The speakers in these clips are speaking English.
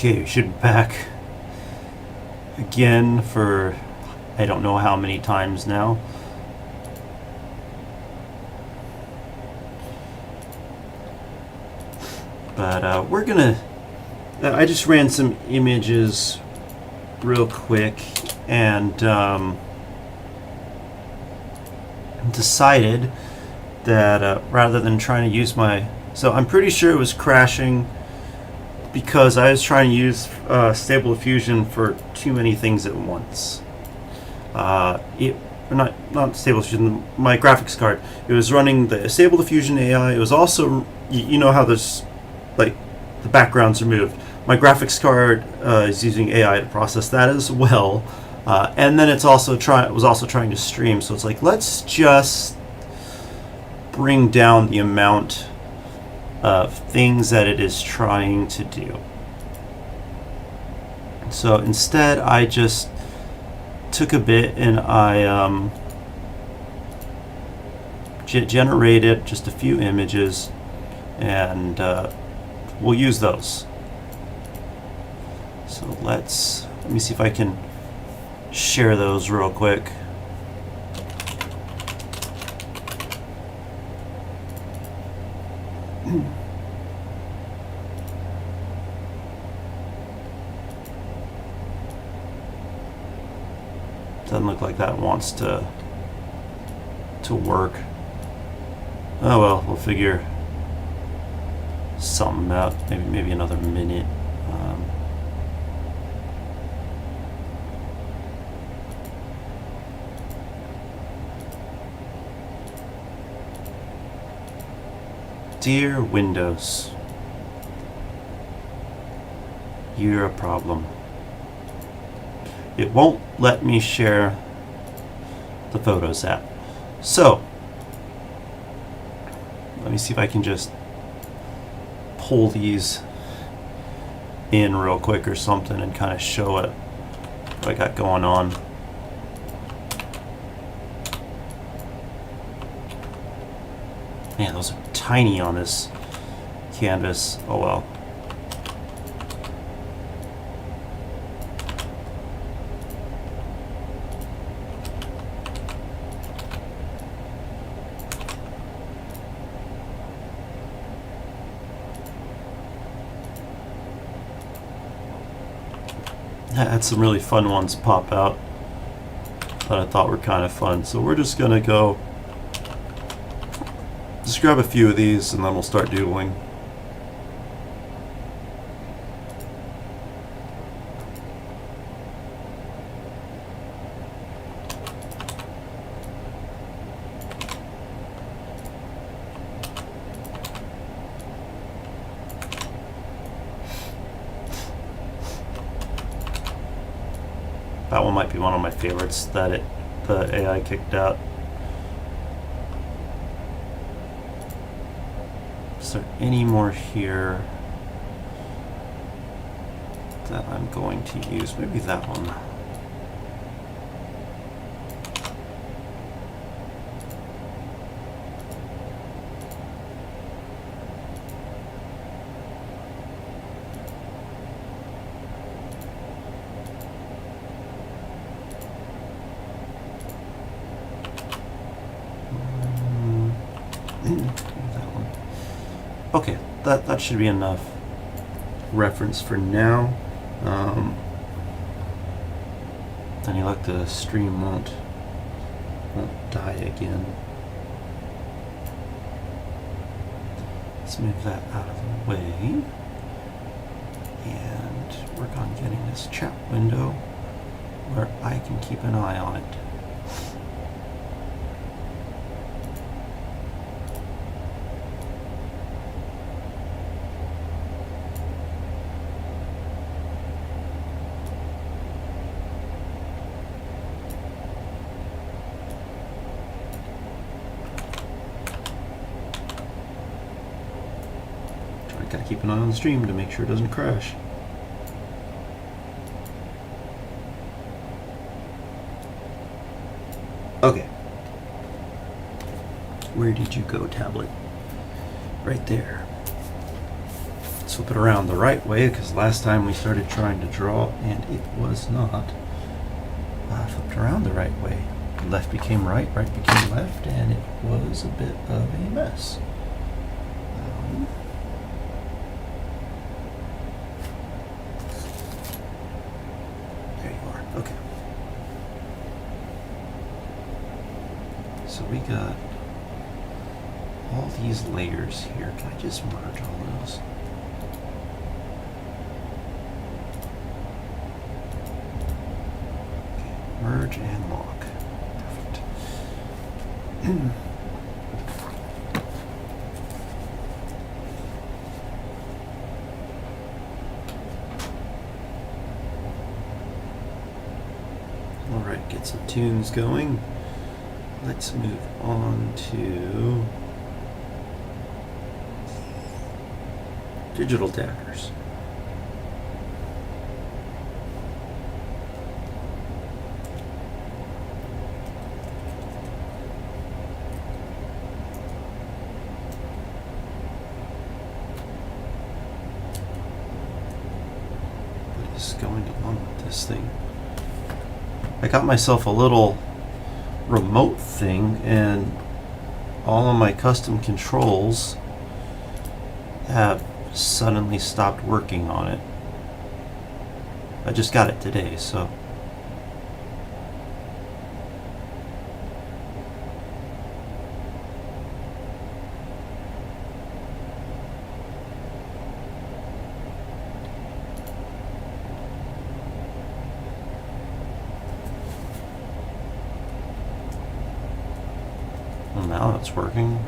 Okay, we should be back again for I don't know how many times now. But we're gonna... I just ran some images real quick and decided that rather than trying to use my... So I'm pretty sure it was crashing because I was trying to use Stable Diffusion for too many things at once. Not Stable Diffusion, my graphics card. It was running the Stable Diffusion AI. It was also, you know how there's, like, the backgrounds are moved. My graphics card is using AI to process that as well. And then it's also was also trying to stream. So it's like, let's just bring down the amount of things that it is trying to do. So instead, I just took a bit and I generated just a few images, and we'll use those. So let me see if I can share those real quick. Doesn't look like that wants to work. Oh well, we'll figure something out. Maybe another minute. Dear Windows, you're a problem. It won't let me share the Photos app. So, let me see if I can just pull these in real quick or something and kind of show it what I got going on. Man, those are tiny on this canvas. Oh well. I had some really fun ones pop out that I thought were kind of fun. So we're just gonna go just grab a few of these and then we'll start doodling. That one might be one of my favorites that the AI kicked out. Is there any more here that I'm going to use? Maybe that one. Okay, that should be enough reference for now. Any luck, the stream won't die again. Let's move that out of the way and work on getting this chat window where I can keep an eye on it. Gotta keep an eye on the stream to make sure it doesn't crash. Okay. Where did you go, tablet? Right there. Let's flip it around the right way, because last time we started trying to draw and it was not flipped around the right way. Left became right, right became left, and it was a bit of a mess. There you are. Okay. So we got all these layers here. Can I just merge all those? Okay, merge and lock. Perfect. All right, get some tunes going. Let's move on to digital daggers. What is going on with this thing? I got myself a little remote thing, and all of my custom controls have suddenly stopped working on it. I just got it today, so well, now it's working.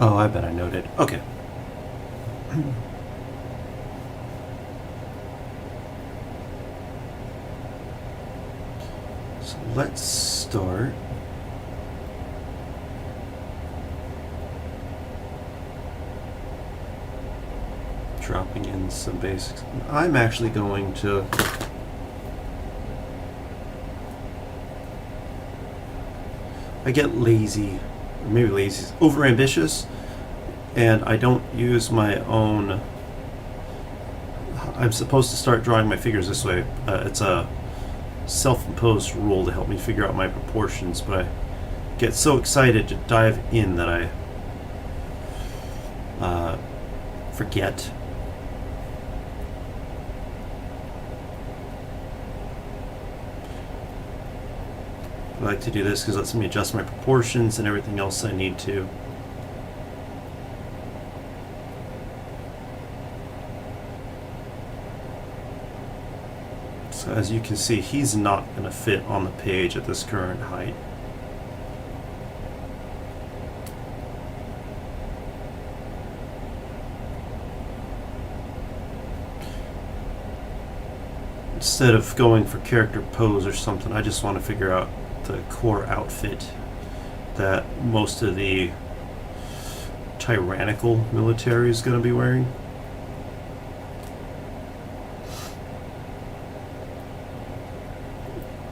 Oh, I bet I noted. Okay. So let's start. Dropping in some basics. I'm actually going to I get lazy, or maybe lazy, overambitious, and I don't use my own. I'm supposed to start drawing my figures this way. It's a self-imposed rule to help me figure out my proportions, but I get so excited to dive in that I forget. I like to do this because it lets me adjust my proportions and everything else I need to. So as you can see, he's not going to fit on the page at this current height. Instead of going for character pose or something, I just want to figure out the core outfit that most of the tyrannical military is going to be wearing.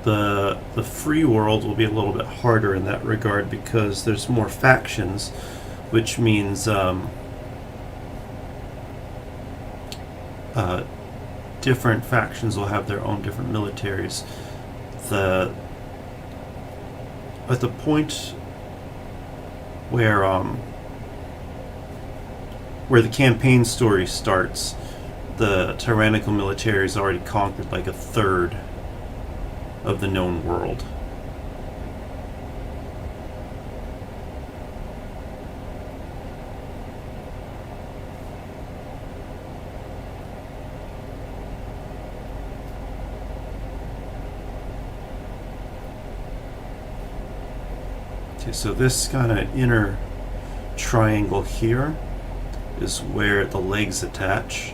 The free world will be a little bit harder in that regard because there's more factions, which means different factions will have their own different militaries. At the point where the campaign story starts, the tyrannical military has already conquered like a third of the known world. Okay, so this kind of inner triangle here is where the legs attach.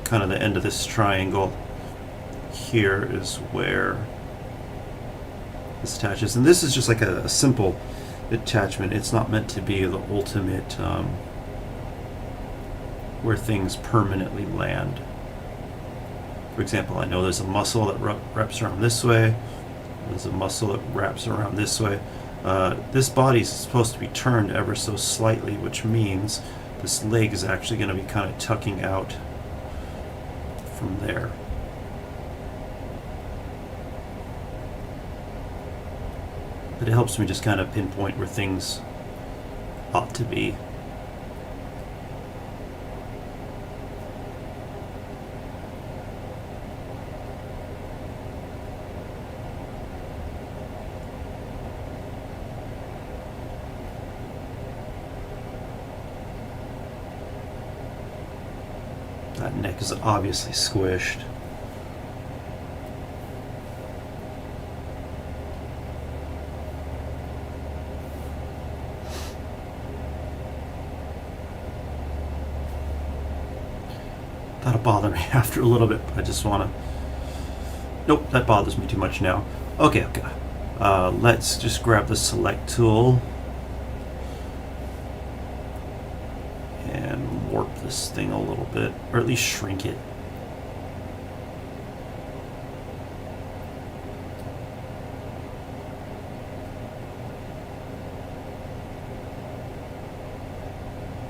Kind of the end of this triangle here is where this attaches, and this is just like a simple attachment. It's not meant to be the ultimate where things permanently land. For example, I know there's a muscle that wraps around this way. There's a muscle that wraps around this way. This body is supposed to be turned ever so slightly, which means this leg is actually going to be kind of tucking out from there. But it helps me just kind of pinpoint where things ought to be. That neck is obviously squished. That'll bother me after a little bit, but I just want to... Nope, that bothers me too much now. Okay. Let's just grab the select tool and warp this thing a little bit, or at least shrink it.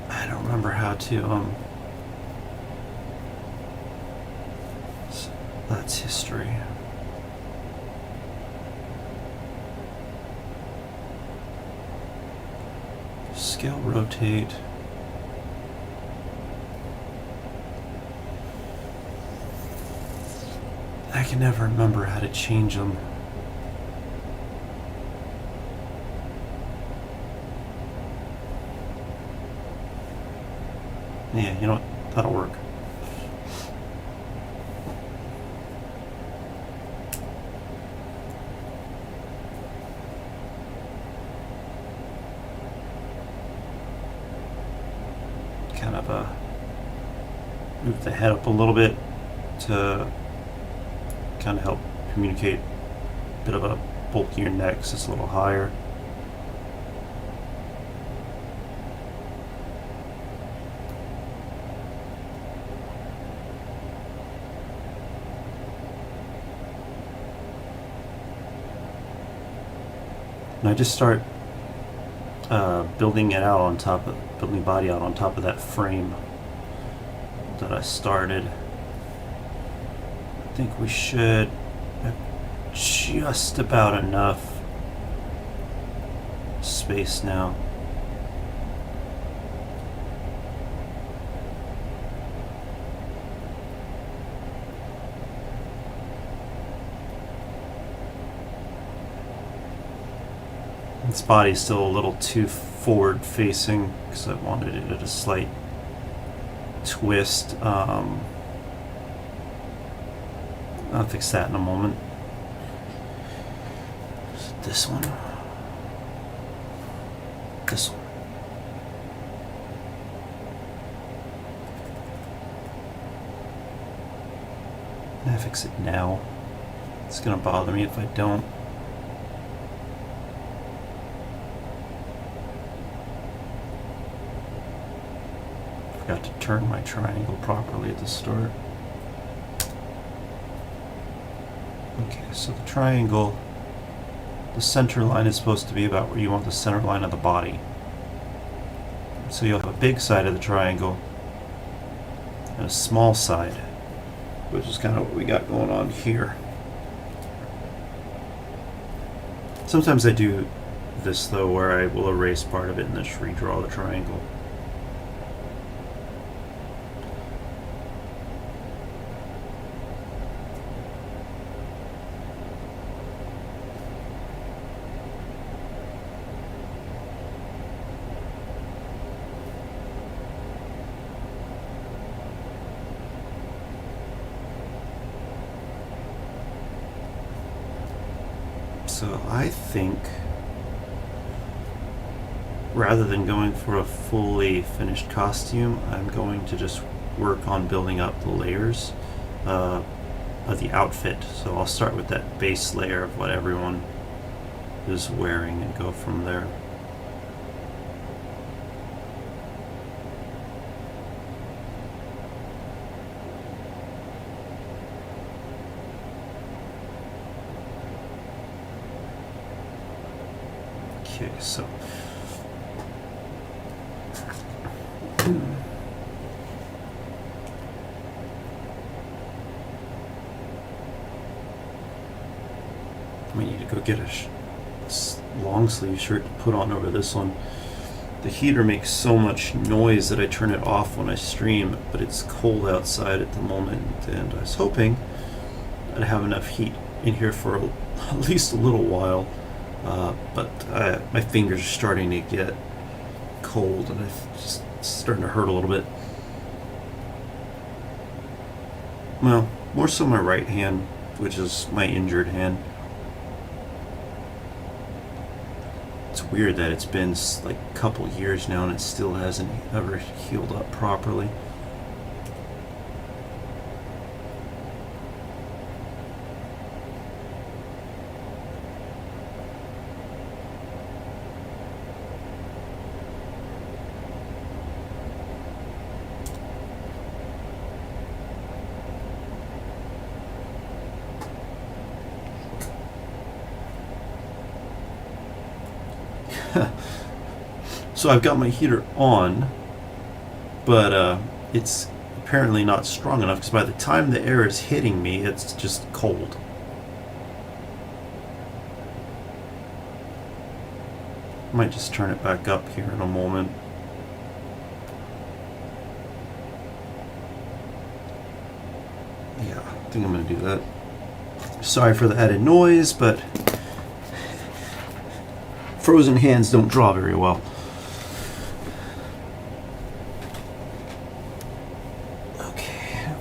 I don't remember how to, that's history. Scale rotate. I can never remember how to change them. Yeah, you know what? That'll work. Kind of move the head up a little bit to kind of help communicate a bit of a bulkier neck, so it's a little higher. And I just start building the body out on top of that frame that I started. I think we should have just about enough space now. This body is still a little too forward facing because I wanted it at a slight twist. I'll fix that in a moment. This one. This one. I'll fix it now. It's gonna bother me if I don't. Forgot to turn my triangle properly at the start. Okay, so the triangle, the center line is supposed to be about where you want the center line of the body. So you'll have a big side of the triangle and a small side, which is kind of what we got going on here. Sometimes I do this though, where I will erase part of it and then just redraw the triangle. So I think rather than going for a fully finished costume, I'm going to just work on building up the layers of the outfit. So I'll start with that base layer of what everyone is wearing and go from there. Okay, so I need to go get a long sleeve shirt to put on over this one. The heater makes so much noise that I turn it off when I stream, but it's cold outside at the moment, and I was hoping I'd have enough heat in here for at least a little while, but my fingers are starting to get cold, and it's starting to hurt a little bit. Well, more so my right hand, which is my injured hand. It's weird that it's been like a couple years now and it still hasn't ever healed up properly. So I've got my heater on, but it's apparently not strong enough because by the time the air is hitting me, it's just cold. I might just turn it back up here in a moment. Yeah, I think I'm going to do that. Sorry for the added noise, but frozen hands don't draw very well. Okay.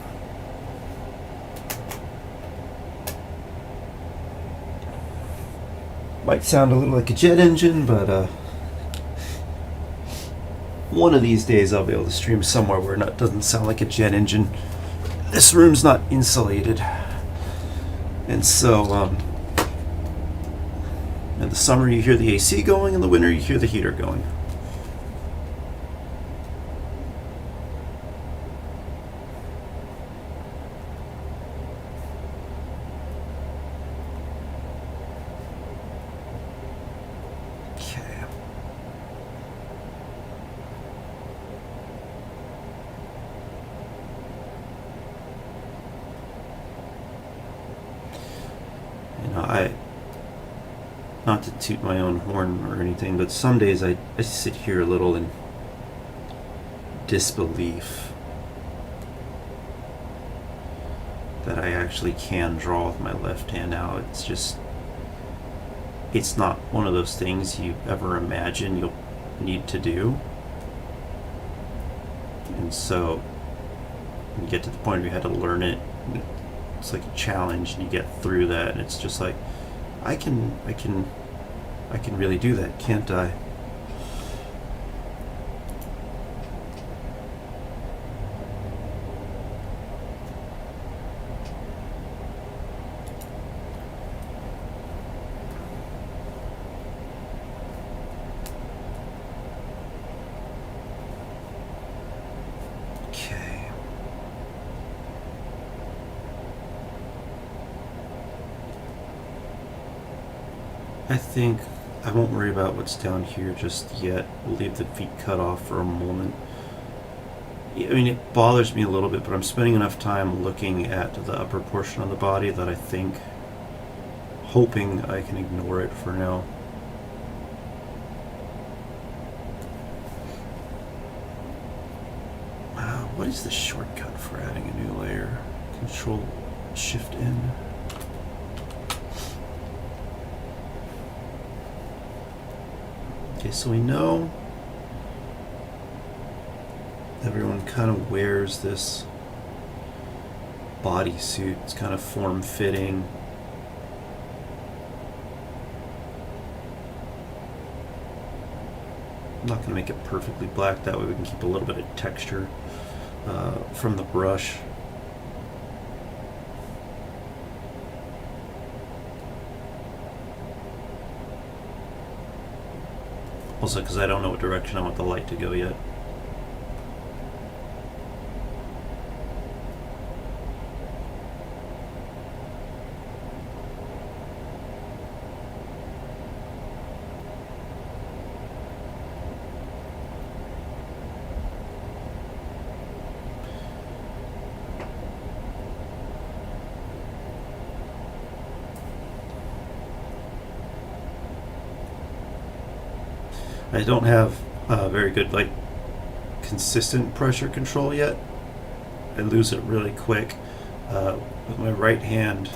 Might sound a little like a jet engine, but one of these days I'll be able to stream somewhere where it doesn't sound like a jet engine. This room's not insulated, and so in the summer you hear the AC going, in the winter you hear the heater going. Okay. You know, not to toot my own horn or anything, but some days I sit here a little in disbelief that I actually can draw with my left hand now. It's not one of those things you ever imagine you'll need to do. And so you get to the point where you had to learn it. It's like a challenge, and you get through that, and it's just like, I can really do that, can't I? Okay. I think I won't worry about what's down here just yet. We'll leave the feet cut off for a moment. I mean, it bothers me a little bit, but I'm spending enough time looking at the upper portion of the body that I think, hoping I can ignore it for now. What is the shortcut for adding a new layer? Control Shift N. Okay, so we know everyone kind of wears this bodysuit. It's kind of form-fitting. I'm not going to make it perfectly black, that way we can keep a little bit of texture from the brush. Also, because I don't know what direction I want the light to go yet. I don't have very good, like, consistent pressure control yet. I lose it really quick. With my right hand,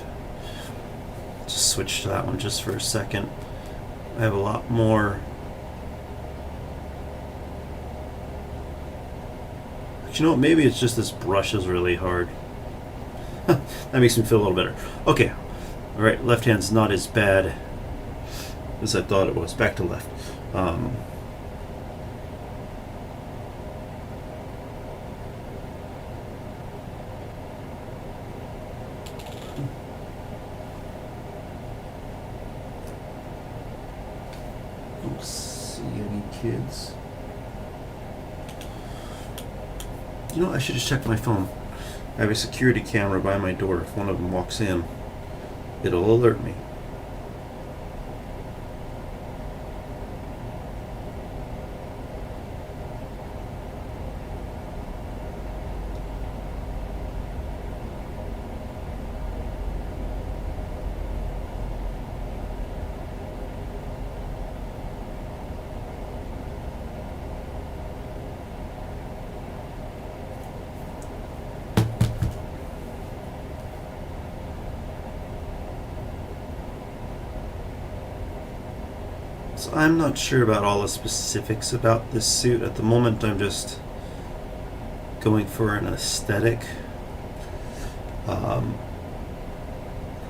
just switch to that one just for a second. I have a lot more. But you know what? Maybe it's just this brush is really hard. That makes me feel a little better. Okay. All right. Left hand's not as bad as I thought it was. Back to left. Don't see any kids. You know, I should just check my phone. I have a security camera by my door. If one of them walks in, it'll alert me. So I'm not sure about all the specifics about this suit. At the moment, I'm just going for an aesthetic.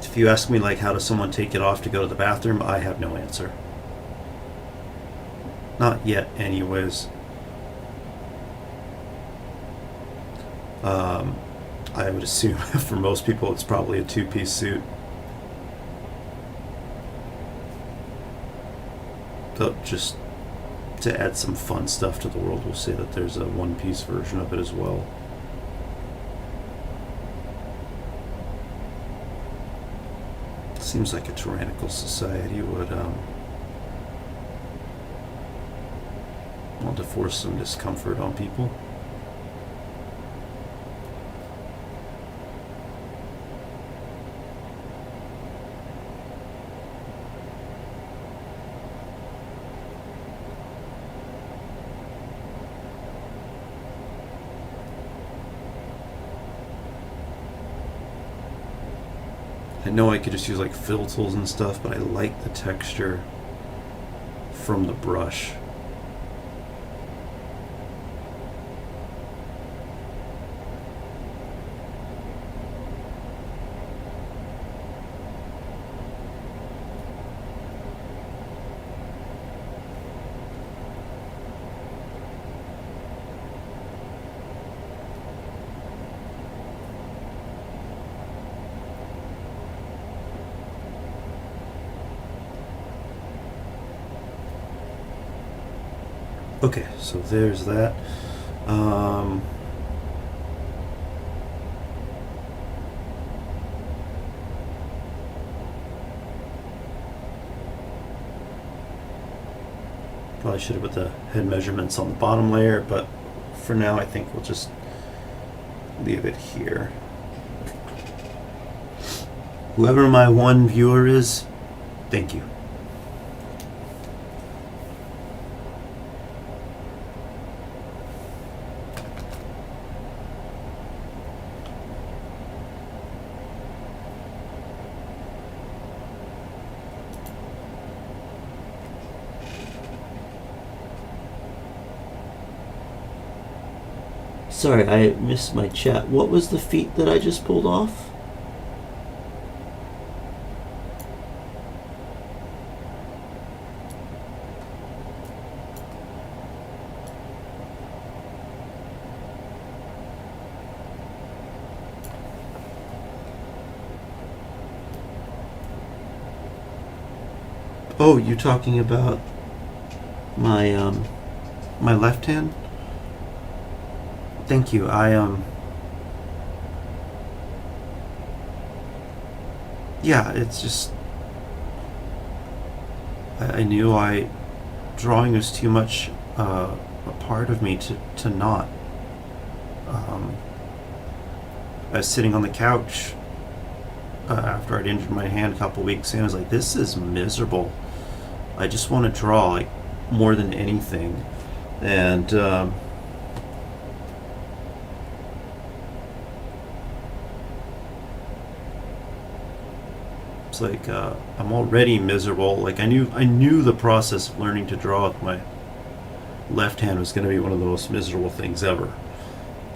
If you ask me, like, how does someone take it off to go to the bathroom, I have no answer. Not yet, anyways. I would assume for most people it's probably a two-piece suit. But just to add some fun stuff to the world, we'll say that there's a one-piece version of it as well. Seems like a tyrannical society would want to force some discomfort on people. I know I could just use like fill tools and stuff, but I like the texture from the brush. Okay, so there's that. Probably should have put the head measurements on the bottom layer, but for now I think we'll just leave it here. Whoever my one viewer is, thank you. Sorry, I missed my chat. What was the feat that I just pulled off? Oh, you're talking about my my left hand? Thank you. Yeah, it's just I knew drawing was too much a part of me to not. I was sitting on the couch after I'd injured my hand a couple weeks in. I was like, this is miserable. I just want to draw. Like, more than anything. And it's like I'm already miserable. Like I knew the process of learning to draw with my left hand was going to be one of the most miserable things ever.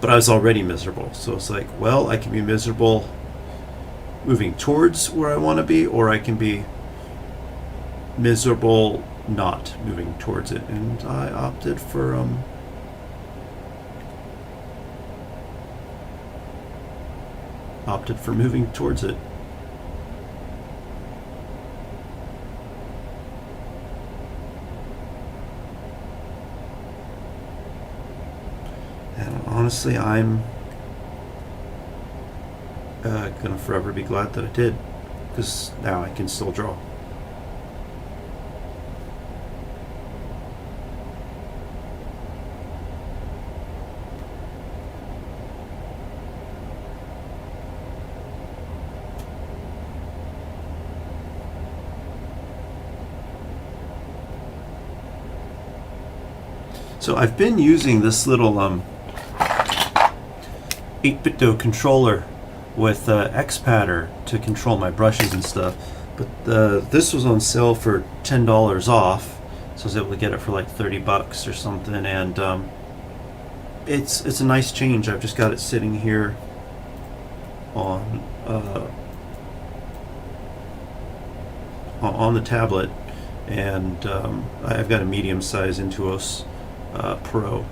But I was already miserable. So it's like, well, I can be miserable moving towards where I want to be, or I can be miserable not moving towards it. And I opted for moving towards it. And honestly, I'm gonna forever be glad that I did, because now I can still draw. So I've been using this little 8-bit controller with Xpadder to control my brushes and stuff, but this was on sale for $10 off, so I was able to get it for like $30 or something, and it's a nice change. I've just got it sitting here on the tablet, and I've got a medium-size Intuos Pro.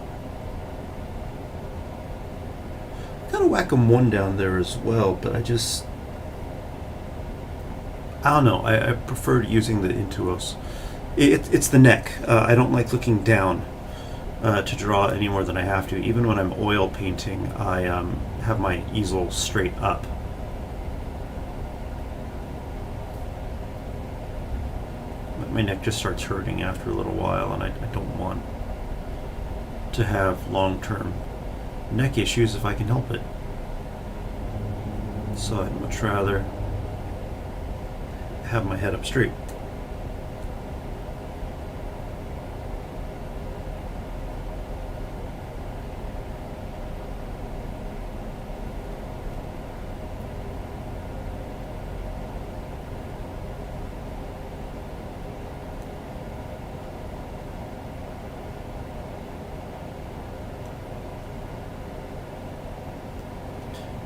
Got a Wacom 1 down there as well, but I don't know. I prefer using the Intuos. It's the neck. I don't like looking down to draw any more than I have to. Even when I'm oil painting, I have my easel straight up. My neck just starts hurting after a little while, and I don't want to have long-term neck issues if I can help it. So I'd much rather have my head up straight.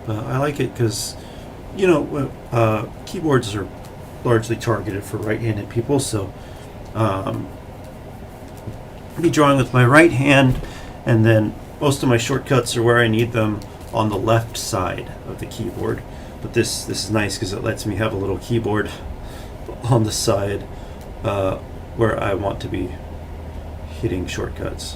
But I like it because, keyboards are largely targeted for right-handed people, so I'll be drawing with my right hand, and then most of my shortcuts are where I need them on the left side of the keyboard. But this is nice because it lets me have a little keyboard on the side where I want to be hitting shortcuts.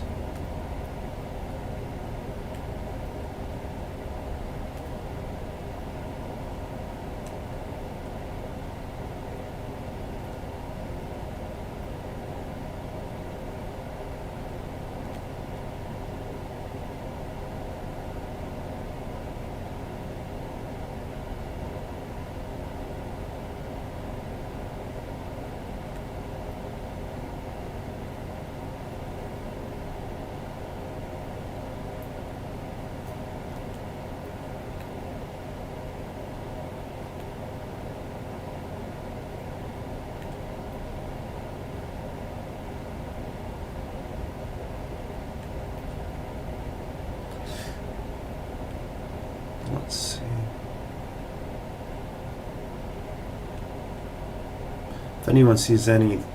Let's see. If anyone sees anything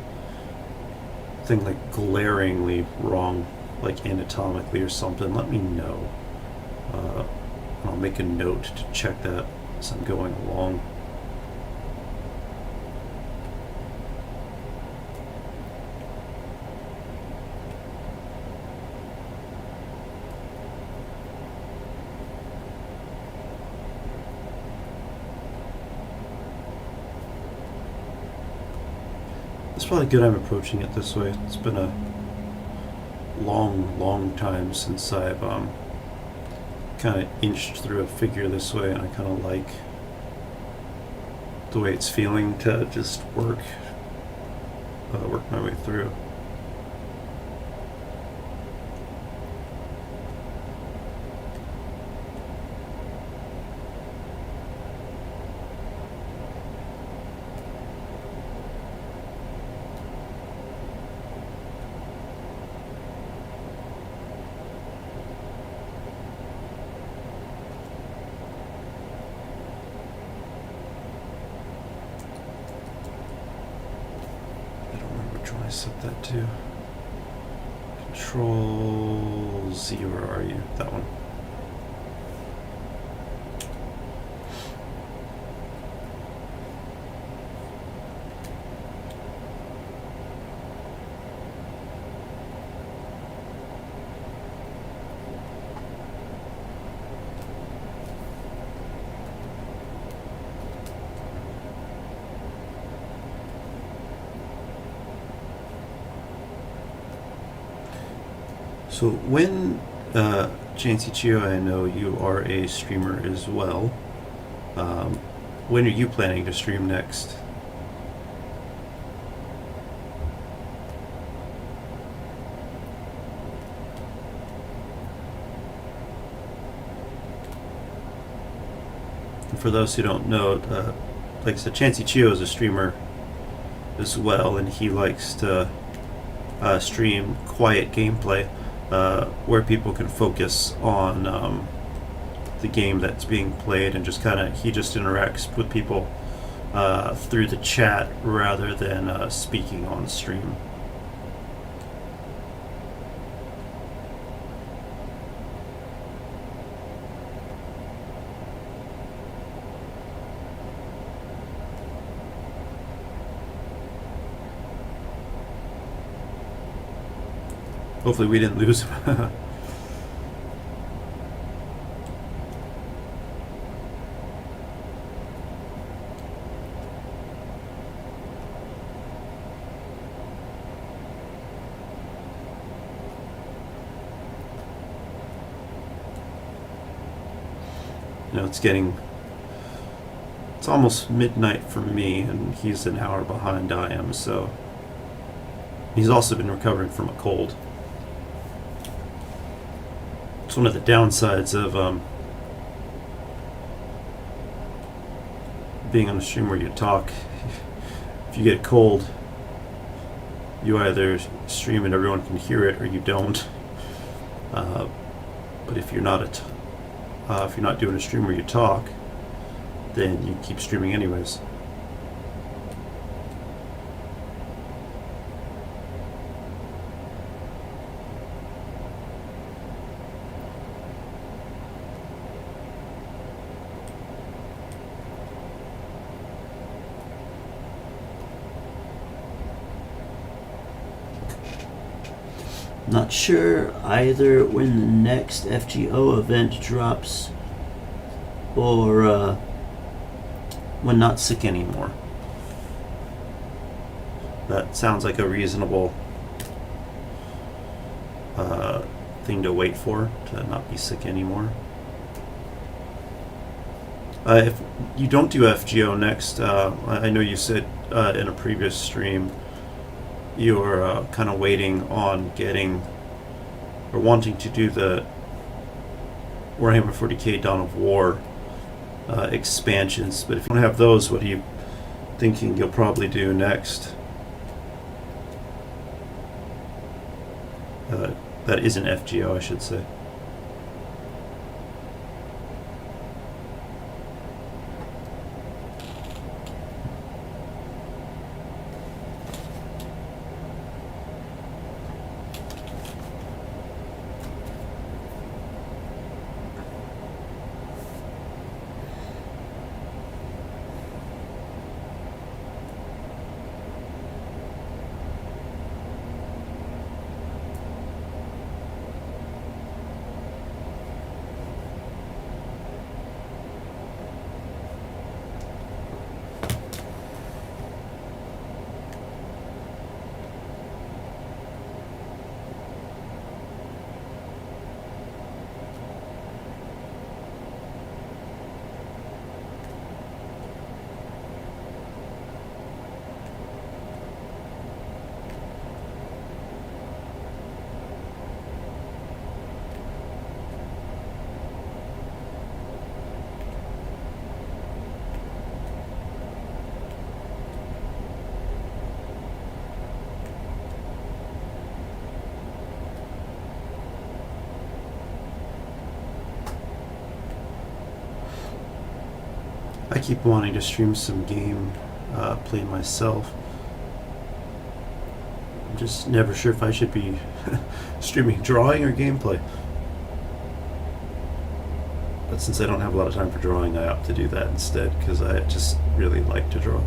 like glaringly wrong, like anatomically or something, let me know. I'll make a note to check that as I'm going along. It's probably good I'm approaching it this way. It's been a long time since I've kind of inched through a figure this way, and I kind of like the way it's feeling to just work my way through. I set that to? Control Z, where are you? That one. So when, Jancy Chio, I know you are a streamer as well. When are you planning to stream next? And for those who don't know, like I said, Jancy Chio is a streamer as well, and he likes to stream quiet gameplay. Where people can focus on the game that's being played, and just he just interacts with people through the chat rather than speaking on stream. Hopefully we didn't lose him. It's almost midnight for me, and he's an hour behind I am, so he's also been recovering from a cold. It's one of the downsides of being on a stream where you talk. If you get a cold, you either stream and everyone can hear it, or you don't. But if you're not doing a stream where you talk, then you keep streaming anyways. Not sure either when the next FGO event drops or when Not Sick Anymore. That sounds like a reasonable thing to wait for, to not be sick anymore. If you don't do FGO next, I know you said in a previous stream you're kind of waiting on getting or wanting to do the Warhammer 40k Dawn of War expansions, but if you don't have those, what are you thinking you'll probably do next? That isn't FGO, I should say. I keep wanting to stream some game play myself. I'm just never sure if I should be streaming drawing or gameplay. But since I don't have a lot of time for drawing, I opt to do that instead because I just really like to draw.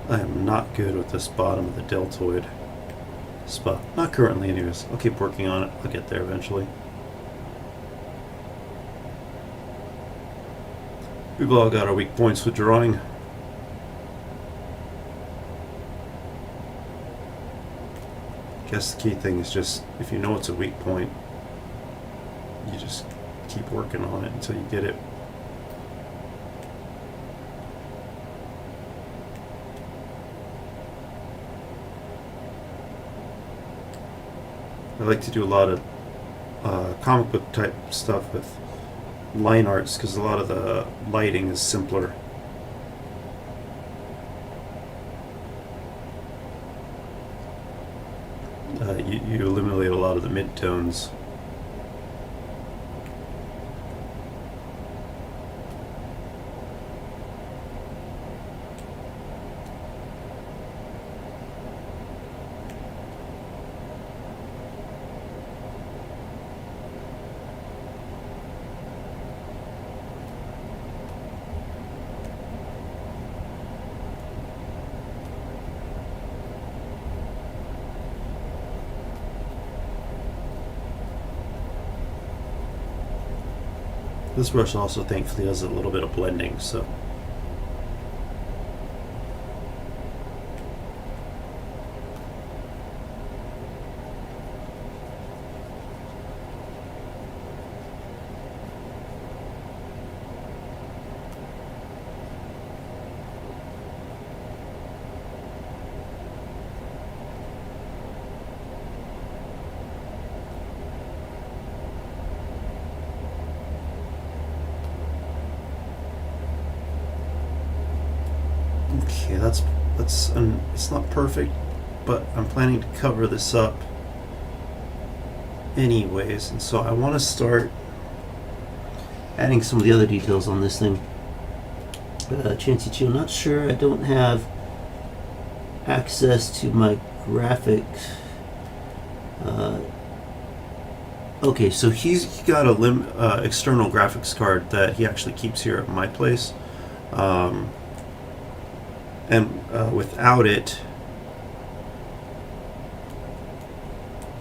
I am not good with this bottom of the deltoid spot. Not currently anyways. I'll keep working on it. I'll get there eventually. We've all got our weak points with drawing. I guess the key thing is just, if you know it's a weak point, you just keep working on it until you get it. I like to do a lot of comic book type stuff with line arts because a lot of the lighting is simpler. You eliminate a lot of the mid-tones. This brush also thankfully does a little bit of blending, so okay, it's not perfect, but I'm planning to cover this up anyways, and so I want to start adding some of the other details on this thing. Chansey Chiu, not sure. I don't have access to my graphics. Okay, so he's got a external graphics card that he actually keeps here at my place. And without it,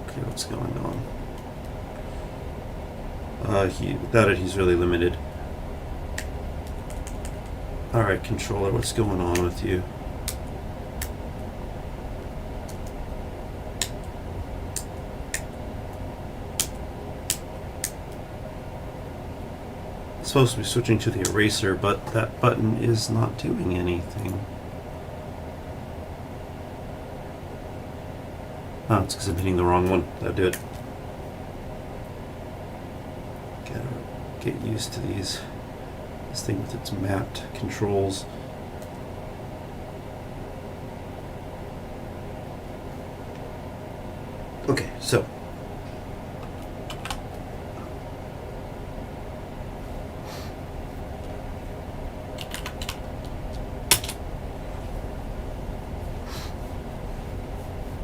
okay, what's going on? Without it, he's really limited. All right, controller, what's going on with you? It's supposed to be switching to the eraser, but that button is not doing anything. Oh, it's because I'm hitting the wrong one. That'll do it. Gotta get used to this thing with its mapped controls. Okay, so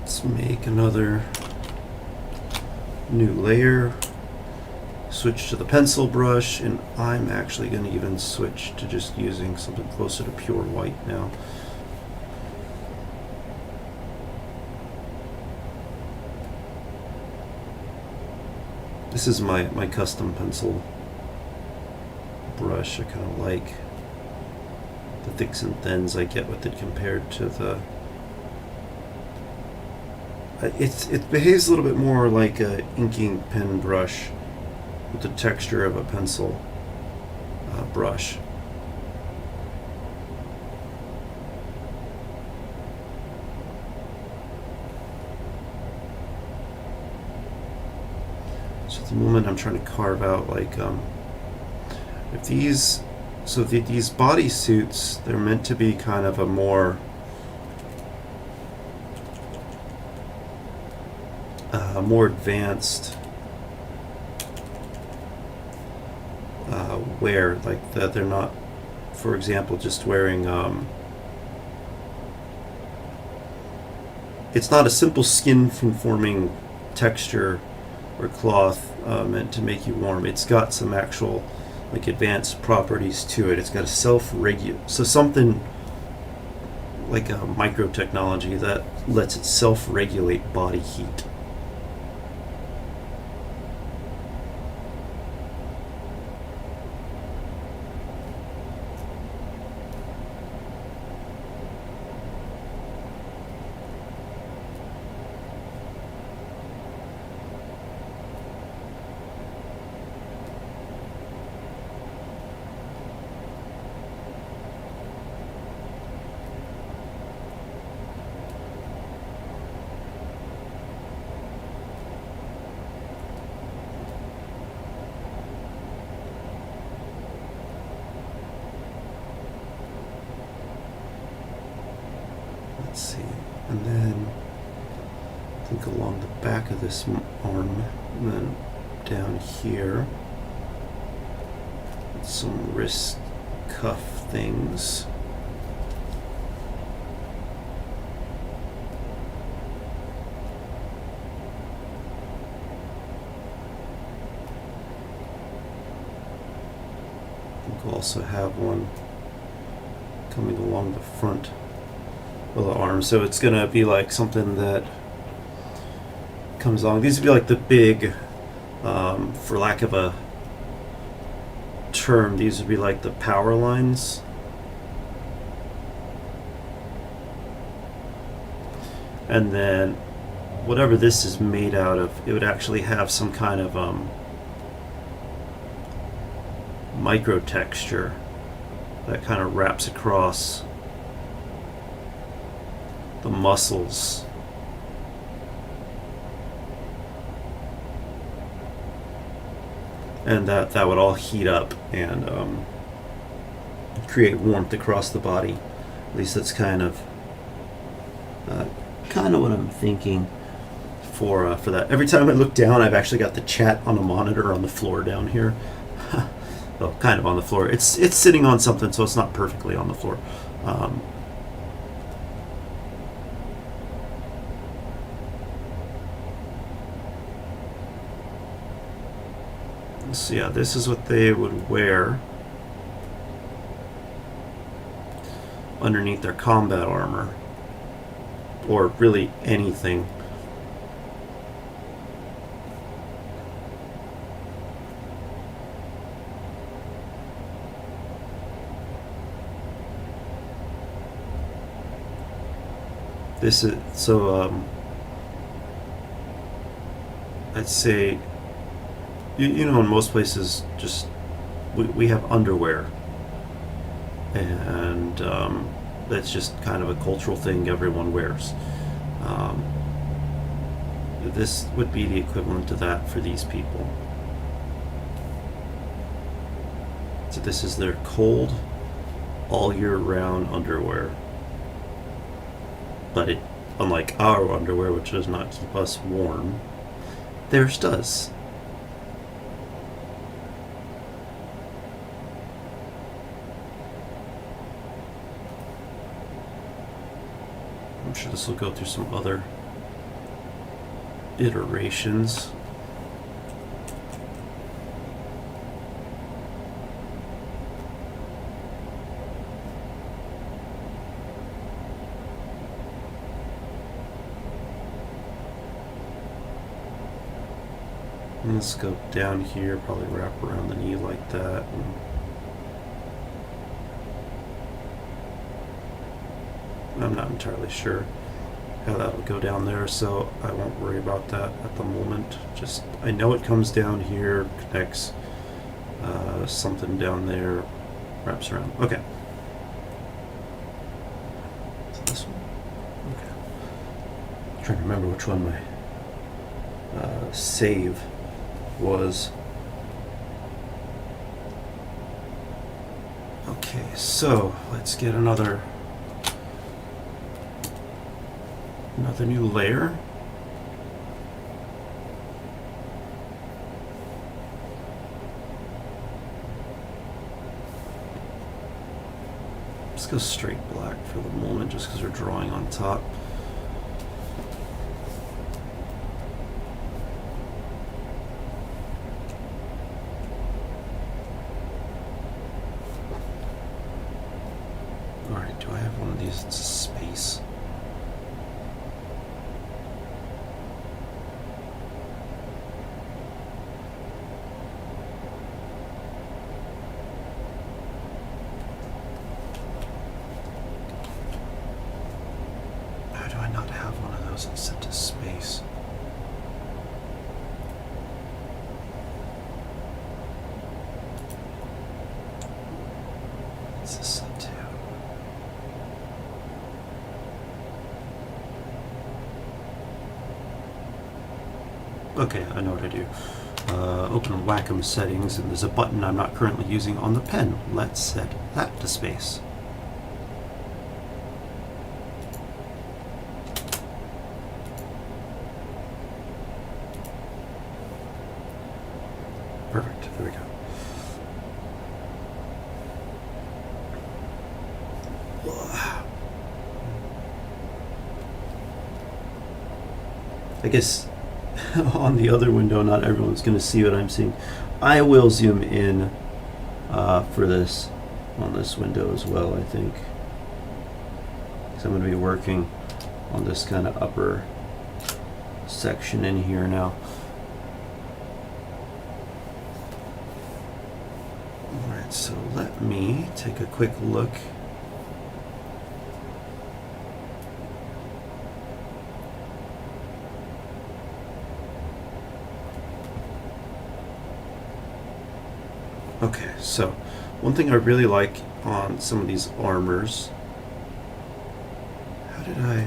let's make another new layer, switch to the pencil brush, and I'm actually going to even switch to just using something closer to pure white now. This is my custom pencil brush. I kind of like the thicks and thins I get with it compared to the it behaves a little bit more like a inking pen brush with the texture of a pencil brush. So at the moment I'm trying to carve out like if these, so these bodysuits, they're meant to be kind of a more more advanced wear, like that they're not, for example, just wearing it's not a simple skin conforming texture or cloth meant to make you warm. It's got some actual like advanced properties to it. It's got a self-regulate, so something like a microtechnology that lets it self-regulate body heat. Let's see, and then I think along the back of this arm, and then down here, some wrist cuff things. I think we'll also have one coming along the front of the arm, so it's gonna be like something that comes along. These would be like the big, for lack of a term, these would be like the power lines. And then whatever this is made out of, it would actually have some kind of micro texture that kind of wraps across the muscles. And that would all heat up and create warmth across the body. At least that's kind of what I'm thinking for that. Every time I look down, I've actually got the chat on a monitor on the floor down here. Well, kind of on the floor. It's sitting on something, so it's not perfectly on the floor. So yeah, this is what they would wear underneath their combat armor, or really anything. This is so. I'd say. You know, in most places, just we have underwear, and that's just kind of a cultural thing everyone wears. This would be the equivalent to that for these people. So this is their cold, all year round underwear. But it, unlike our underwear, which does not keep us warm, theirs does. I'm sure this will go through some other iterations. Let's go down here, probably wrap around the knee like that. I'm not entirely sure how that would go down there, so I won't worry about that at the moment. Just, I know it comes down here, connects something down there, wraps around. Okay. Is it this one? Okay. I'm trying to remember which one my save was. Okay, so let's get another new layer. Let's go straight black for the moment, just because we're drawing on top. Alright, do I have one of these? It's a space. How do I not have one of those that's set to space? What's this set to? Okay, I know what I do. Open Wacom settings, and there's a button I'm not currently using on the pen. Let's set that to space. Perfect, there we go. I guess on the other window, not everyone's going to see what I'm seeing. I will zoom in for this on this window as well, I think. So I'm going to be working on this kind of upper section in here now. Alright, so let me take a quick look. Okay, so one thing I really like on some of these armors, how did I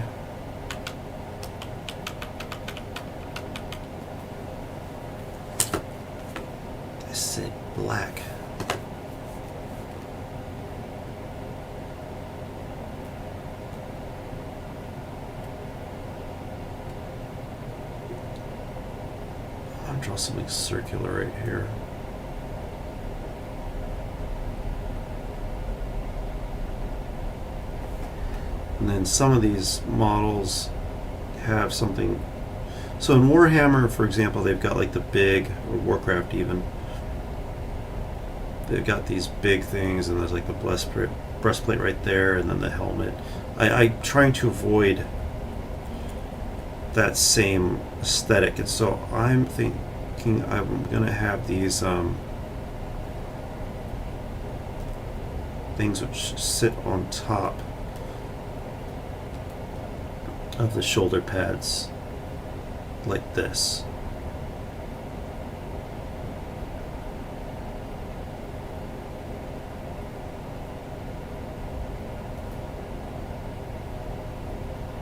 said black. I'll draw something circular right here. And then some of these models have something. So in Warhammer, for example, they've got like the big, or Warcraft even, they've got these big things, and there's like the breastplate right there, and then the helmet. I'm trying to avoid that same aesthetic, and so I'm thinking I'm going to have these things which sit on top of the shoulder pads like this.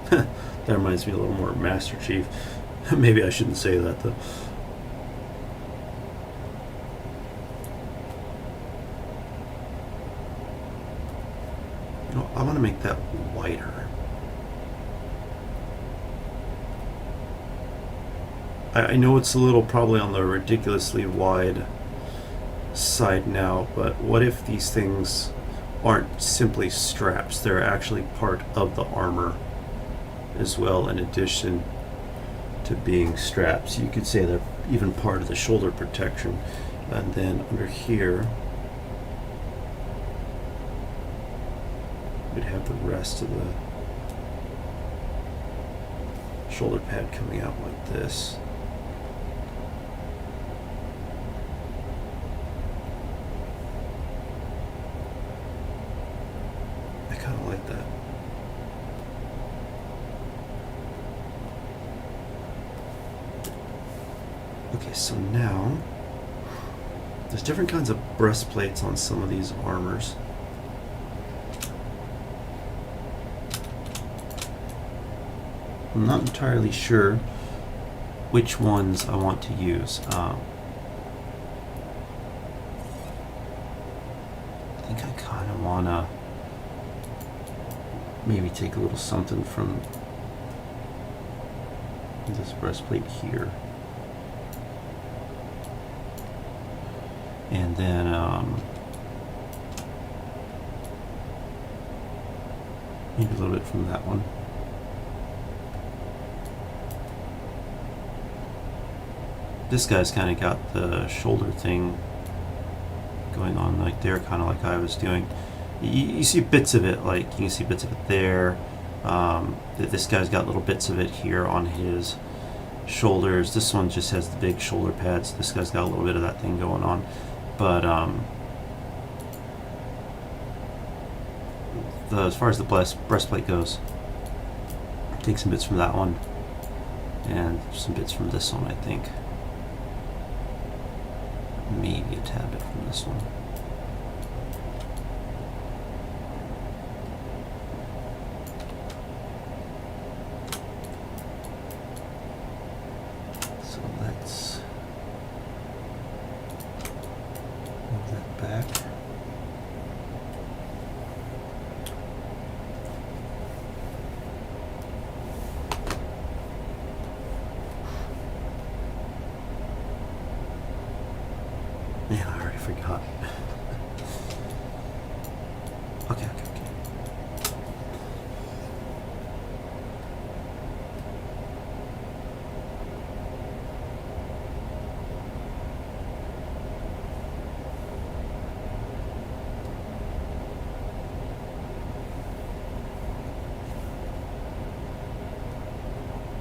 That reminds me a little more of Master Chief. Maybe I shouldn't say that though. You know, I want to make that wider. I know it's a little probably on the ridiculously wide side now, but what if these things aren't simply straps? They're actually part of the armor as well, in addition to being straps. You could say they're even part of the shoulder protection. And then under here, we'd have the rest of the shoulder pad coming out like this. I kind of like that. Okay, so now there's different kinds of breastplates on some of these armors. I'm not entirely sure which ones I want to use. think I kind of want to maybe take a little something from this breastplate here. And then maybe a little bit from that one. This guy's kind of got the shoulder thing going on like there, kind of like I was doing. You see bits of it, like you can see bits of it there. This guy's got little bits of it here on his shoulders. This one just has the big shoulder pads. This guy's got a little bit of that thing going on. But as far as the breastplate goes, take some bits from that one and some bits from this one, I think. Maybe a tad bit from this one. So let's move that back. Man, I already forgot. Okay.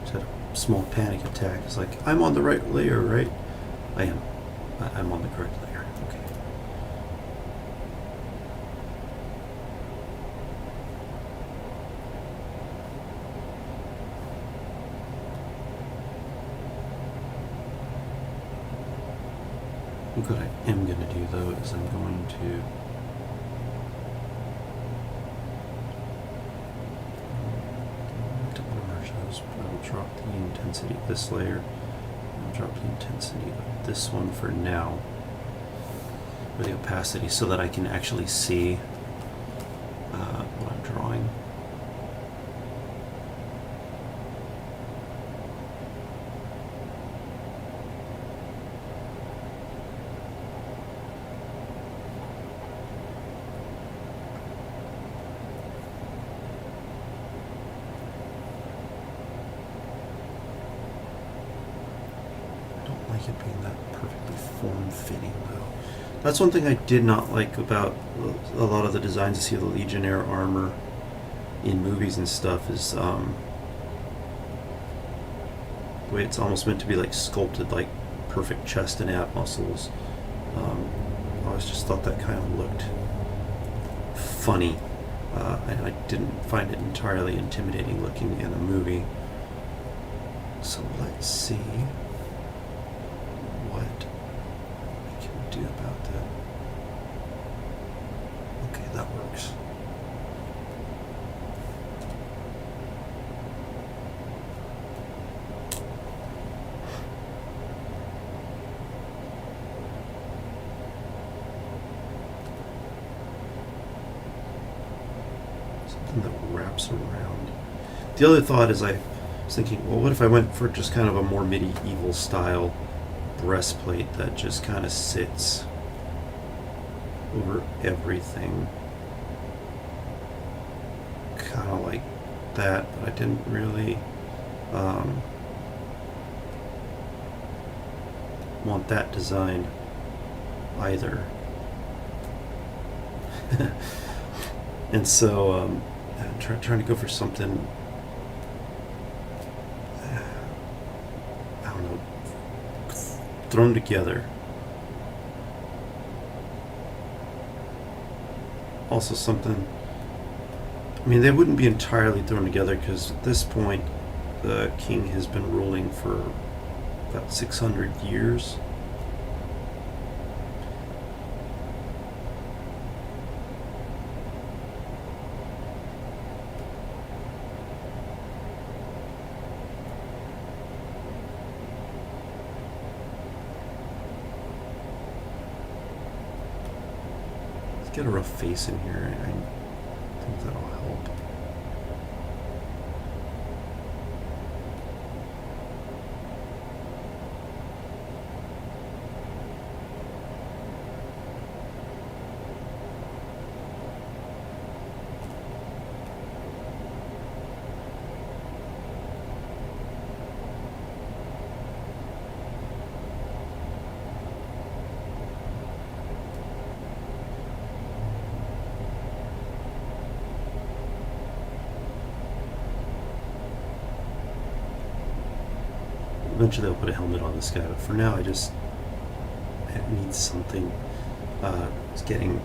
Just had a small panic attack. It's like, I'm on the right layer, right? I am. I'm on the correct layer. Okay. What I am going to do though is I'm going to merge those, but I will drop the intensity of this layer. I'll drop the intensity of this one for now, or the opacity, so that I can actually see what I'm drawing. It being that perfectly form-fitting though. That's one thing I did not like about a lot of the designs you see of the Legionnaire armor in movies and stuff is the way it's almost meant to be like sculpted like perfect chest and ab muscles. I always just thought that kind of looked funny. I didn't find it entirely intimidating looking in a movie. So let's see what we can do about that. Okay, that works. Something that wraps around. The other thought is I was thinking, well, what if I went for just kind of a more medieval style breastplate that just kind of sits over everything, kind of like that, but I didn't really want that design either. And so I'm trying to go for something, I don't know, thrown together. Also something, I mean, they wouldn't be entirely thrown together because at this point the king has been ruling for about 600 years. Get a rough face in here. I think that'll help. Eventually I'll put a helmet on this guy, but for now I need something. It's getting,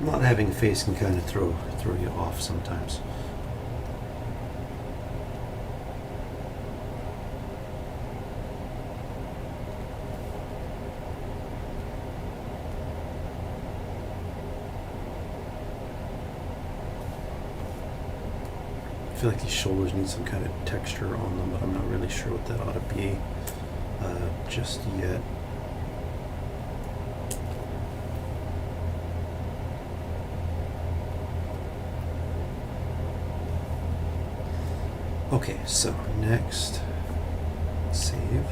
not having a face can kind of throw you off sometimes. I feel like these shoulders need some kind of texture on them, but I'm not really sure what that ought to be just yet. Okay, so next, save.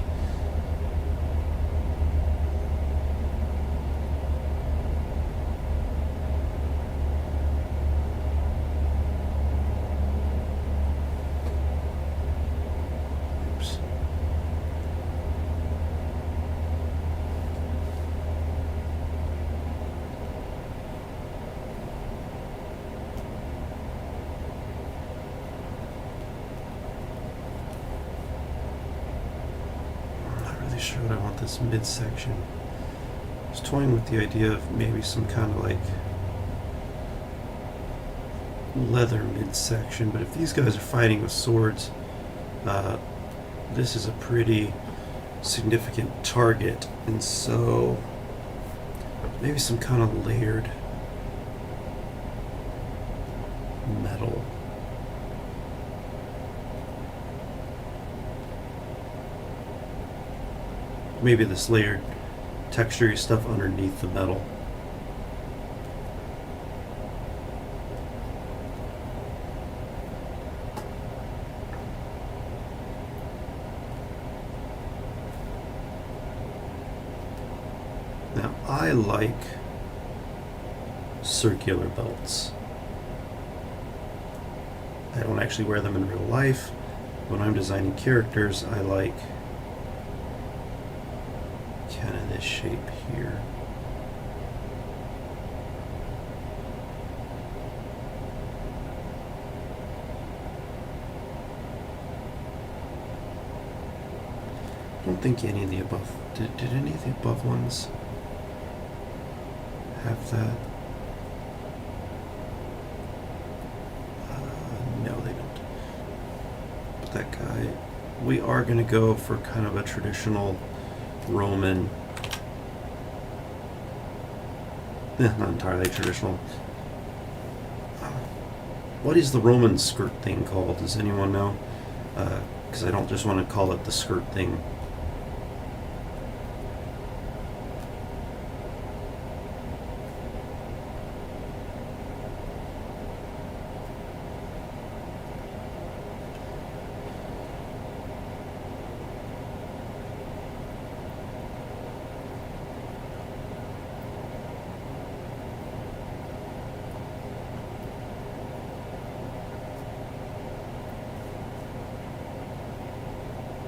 Sure what I want this midsection. I was toying with the idea of maybe some kind of like leather midsection, but if these guys are fighting with swords, this is a pretty significant target, and so maybe some kind of layered metal. Maybe this layered texture stuff underneath the metal. Now I like circular belts. I don't actually wear them in real life. When I'm designing characters, I like kind of this shape here. I don't think any of the above, did any of the above ones have that? No, they don't. But that guy, we are going to go for kind of a traditional Roman, not entirely traditional. What is the Roman skirt thing called? Does anyone know? Because I don't just want to call it the skirt thing.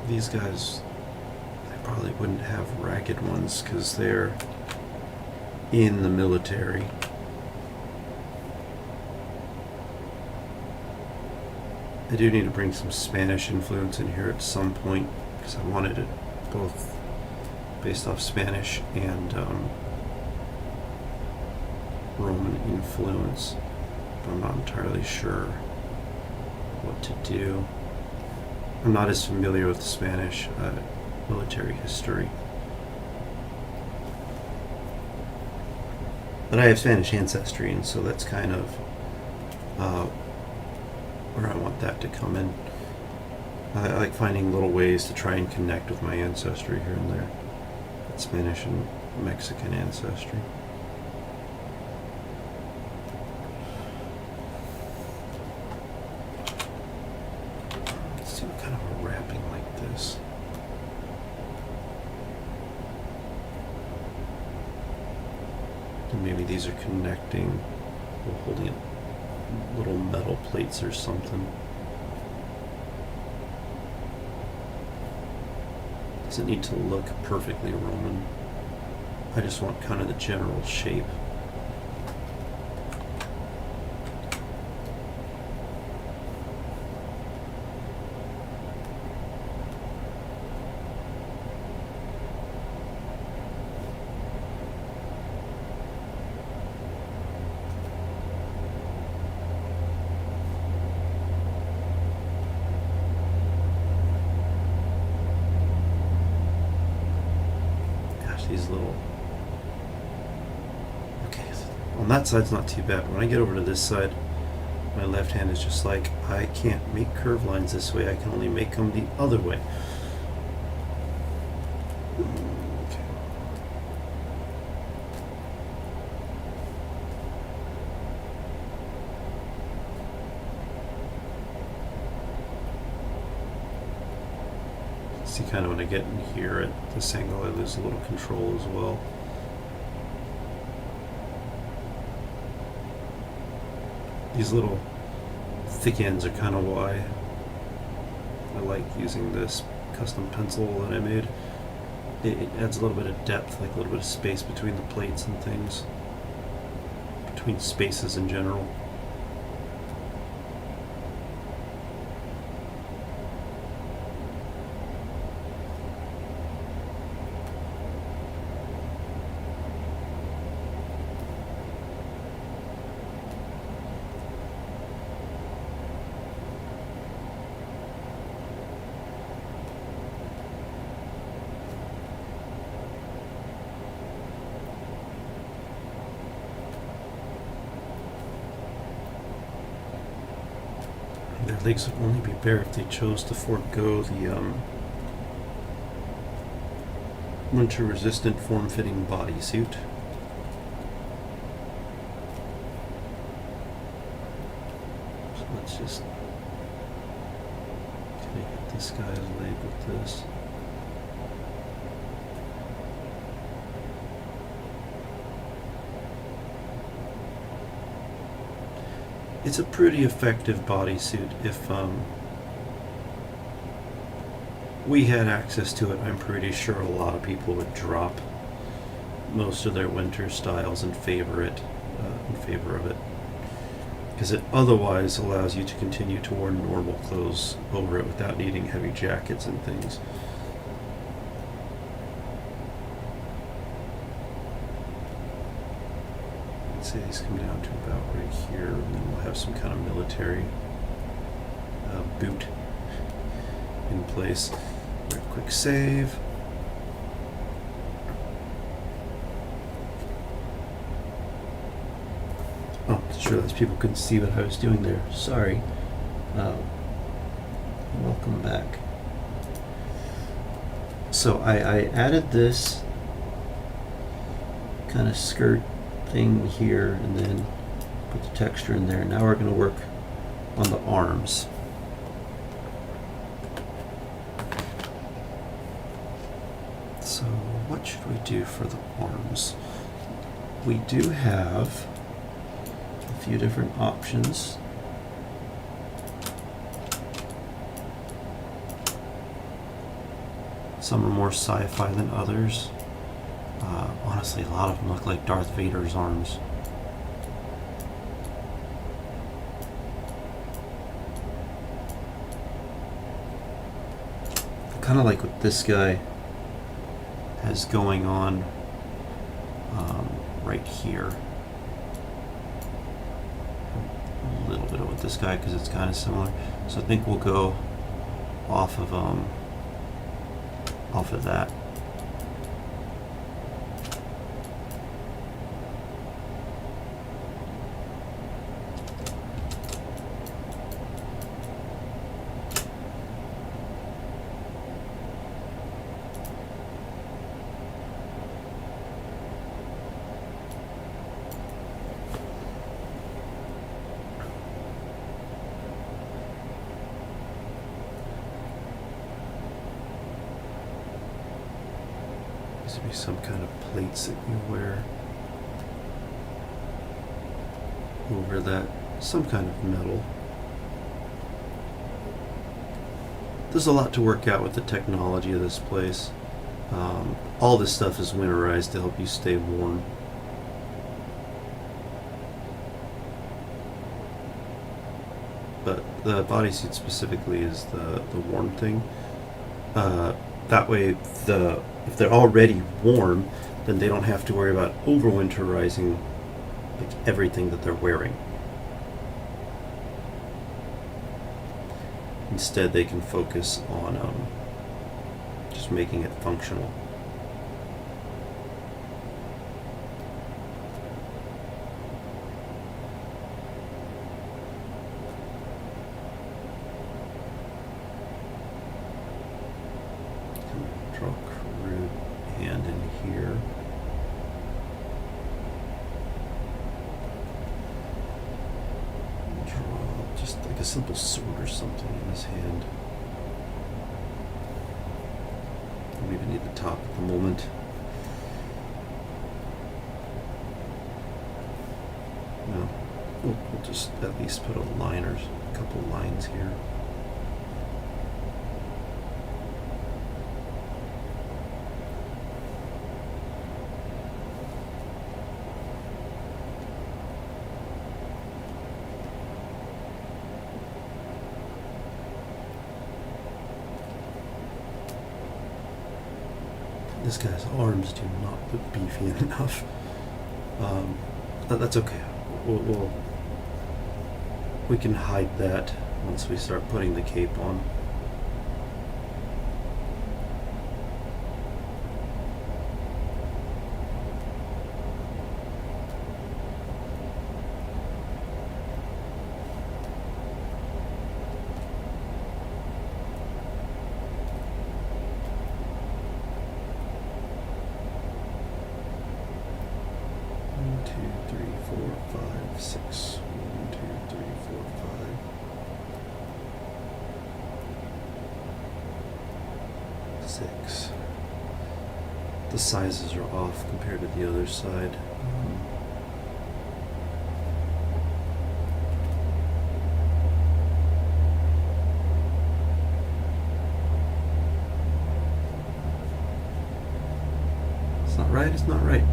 These guys, I probably wouldn't have ragged ones because they're in the military. I do need to bring some Spanish influence in here at some point because I wanted it both based off Spanish and Roman influence, but I'm not entirely sure what to do. I'm not as familiar with Spanish military history. But I have Spanish ancestry, and so that's kind of where I want that to come in. I like finding little ways to try and connect with my ancestry here and there. Spanish and Mexican ancestry. Let's do kind of a wrapping like this. And maybe these are connecting, or holding little metal plates or something. Doesn't need to look perfectly Roman. I just want kind of the general shape. These little... Okay, on that side's not too bad. When I get over to this side, my left hand is just like, I can't make curved lines this way, I can only make them the other way. Okay. See, kind of when I get in here at this angle, I lose a little control as well. These little thick ends are kind of why I like using this custom pencil that I made. It adds a little bit of depth, like a little bit of space between the plates and things, between spaces in general. Their legs would only be bare if they chose to forego the winter-resistant, form-fitting bodysuit. So let's just kind of hit this guy's leg with this. It's a pretty effective bodysuit. If we had access to it, I'm pretty sure a lot of people would drop most of their winter styles and favor it, in favor of it, because it otherwise allows you to continue to wear normal clothes over it without needing heavy jackets and things. Say these come down to about right here, and then we'll have some kind of military boot in place. Right, quick save. Oh, just realized people couldn't see what I was doing there. Sorry. Welcome back. So I added this kind of skirt thing here and then put the texture in there. Now we're going to work on the arms. So what should we do for the arms? We do have a few different options. Some are more sci-fi than others. Honestly, a lot of them look like Darth Vader's arms. Kind of like what this guy has going on right here. A little bit of what this guy, because it's kind of similar. So I think we'll go off of that. to be some kind of plates that you wear over that, some kind of metal. There's a lot to work out with the technology of this place. All this stuff is winterized to help you stay warm. But the bodysuit specifically is the warm thing. That way, if they're already warm, then they don't have to worry about overwinterizing like everything that they're wearing. Instead, they can focus on just making it functional. Draw a crude hand in here. Draw just like a simple sword or something in his hand. Don't even need the top at the moment. No, we'll just at least put a line or a couple lines here. This guy's arms do not look beefy enough. That's okay. We can hide that once we start putting the cape on. Six. 1, 2, 3, 4, 5, 6. The sizes are off compared to the other side. It's not right, it's not right.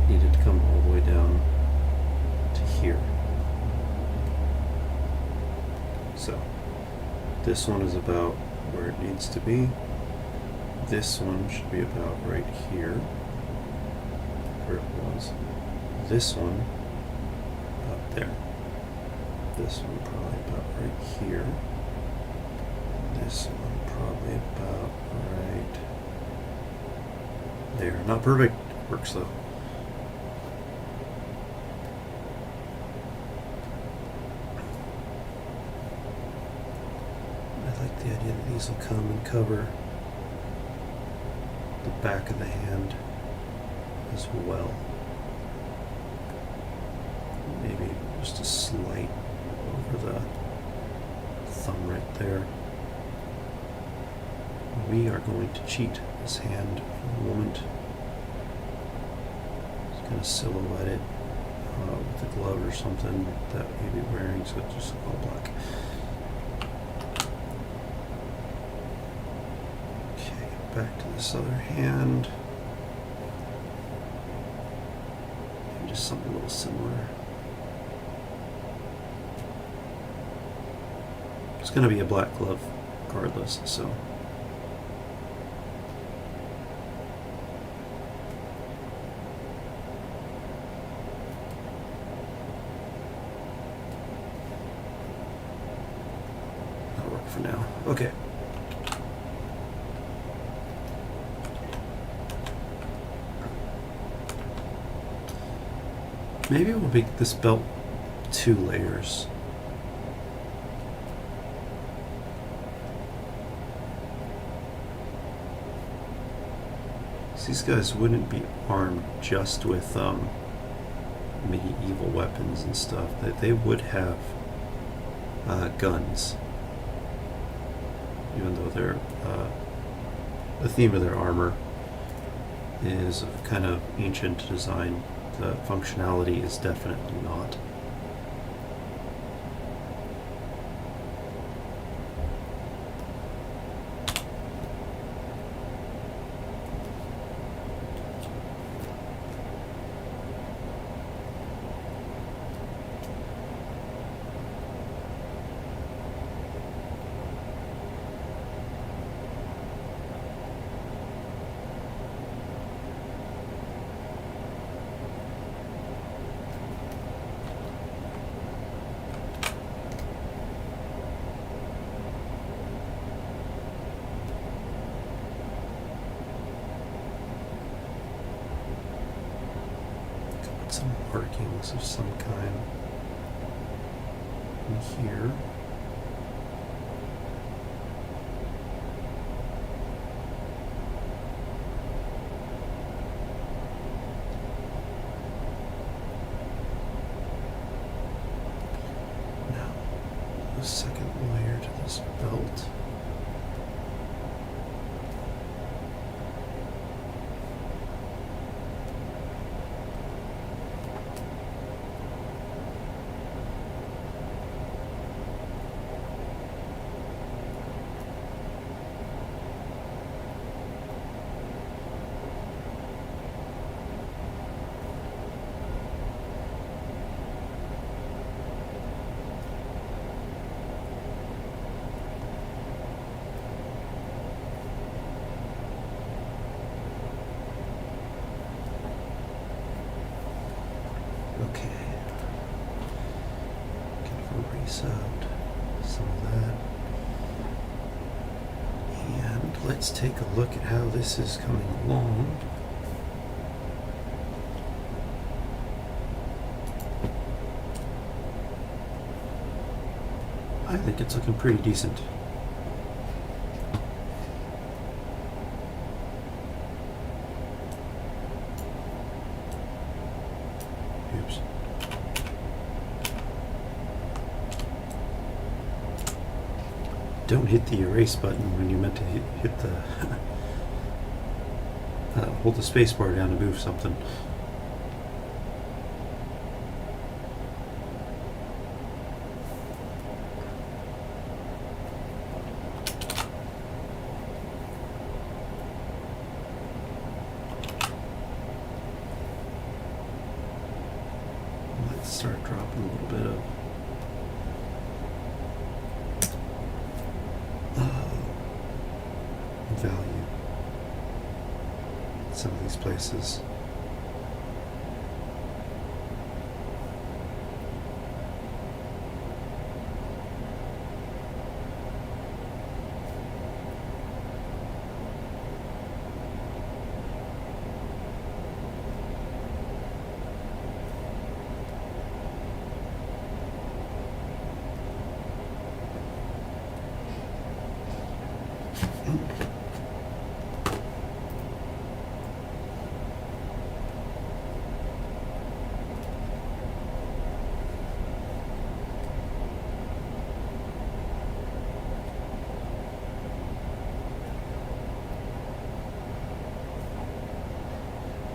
Needed to come all the way down to here. So this one is about where it needs to be. This one should be about right here, where it was. This one about there. This one probably about right here. This one probably about right there. Not perfect, works though. The idea that these will come and cover the back of the hand as well. Maybe just a slight over the thumb right there. We are going to cheat this hand for the moment. Just kind of silhouette it with a glove or something that we'd be wearing, so it's just all black. Back to this other hand. Maybe just something a little similar. It's going to be a black glove regardless, so. That'll work for now. Okay. Maybe we'll make this belt 2 layers. So these guys wouldn't be armed just with medieval weapons and stuff. They would have guns. even though they're the theme of their armor is kind of ancient design. The functionality is definitely not. Some markings of some kind in here. Now, the second layer to this belt. Okay. Can erase out some of that. And let's take a look at how this is coming along. I think it's looking pretty decent. Oops. Don't hit the erase button when you meant to hit the hold the space bar down to move something. Let's start dropping a little bit of value in some of these places.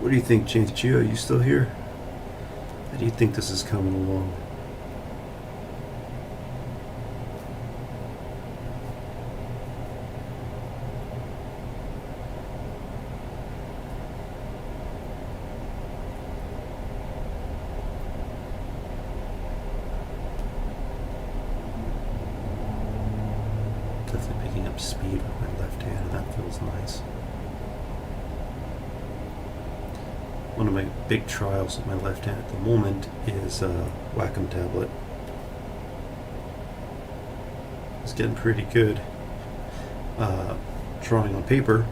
What do you think, James Gio? Are you still here? How do you think this is coming along? Definitely picking up speed with my left hand, and that feels nice. One of my big trials with my left hand at the moment is Wacom tablet. It's getting pretty good drawing on paper,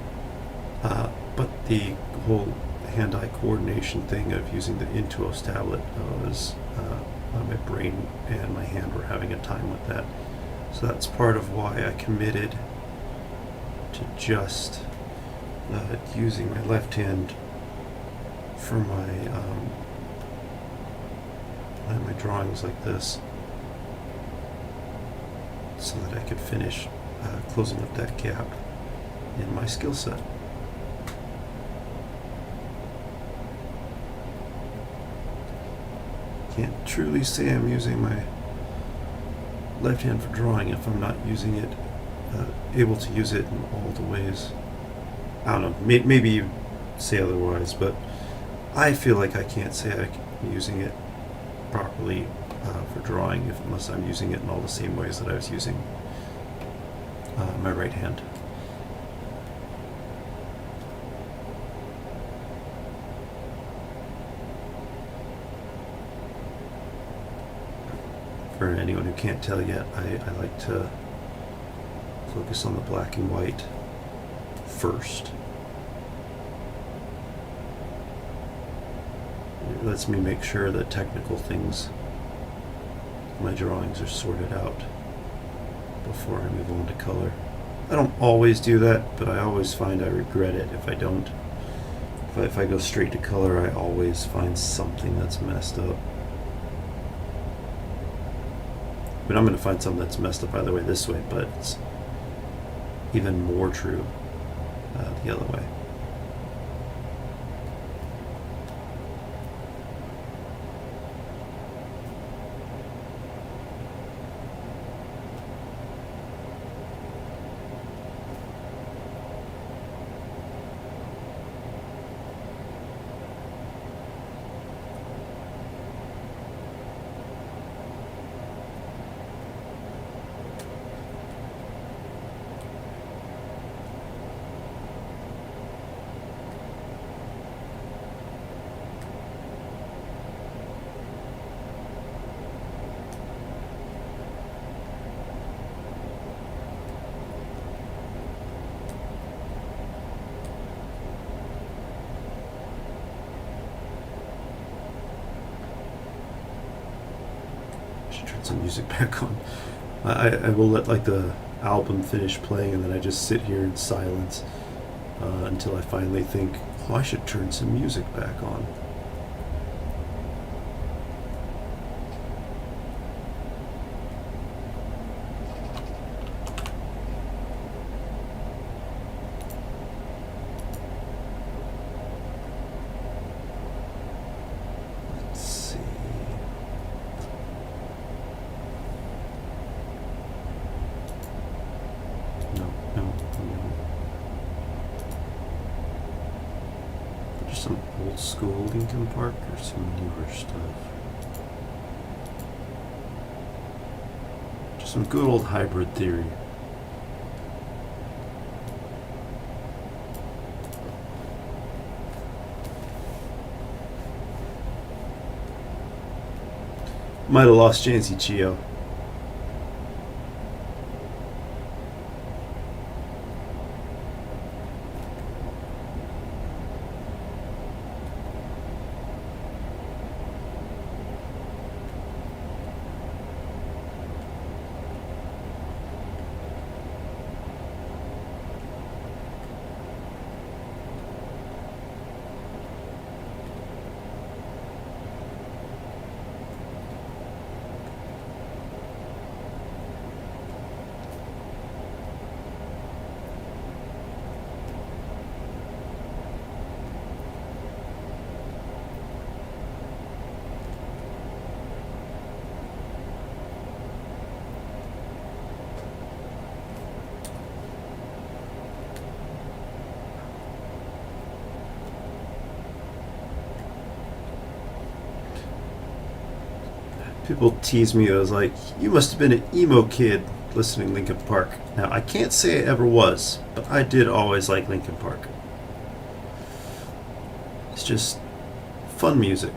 but the whole hand-eye coordination thing of using the Intuos tablet was my brain and my hand were having a time with that. So that's part of why I committed to just using my left hand for my drawings like this, so that I could finish closing up that gap in my skill set. Can't truly say I'm using my left hand for drawing if I'm not using it, able to use it in all the ways. I don't know, maybe you say otherwise, but I feel like I can't say I'm using it properly for drawing unless I'm using it in all the same ways that I was using my right hand. For anyone who can't tell yet, I like to focus on the black and white first. It lets me make sure that technical things, my drawings, are sorted out before I move on to color. I don't always do that, but I always find I regret it if I don't. If I go straight to color, I always find something that's messed up. I mean, I'm going to find something that's messed up either way this way, but it's even more true the other way. Turn some music back on. I will let like the album finish playing, and then I just sit here in silence until I finally think, oh, I should turn some music back on. Some old school Linkin Park or some newer stuff? Just some good old hybrid theory. Might have lost Jancy Chio. People tease me. I was like, you must have been an emo kid listening to Linkin Park. Now, I can't say I ever was, but I did always like Linkin Park. It's just fun music.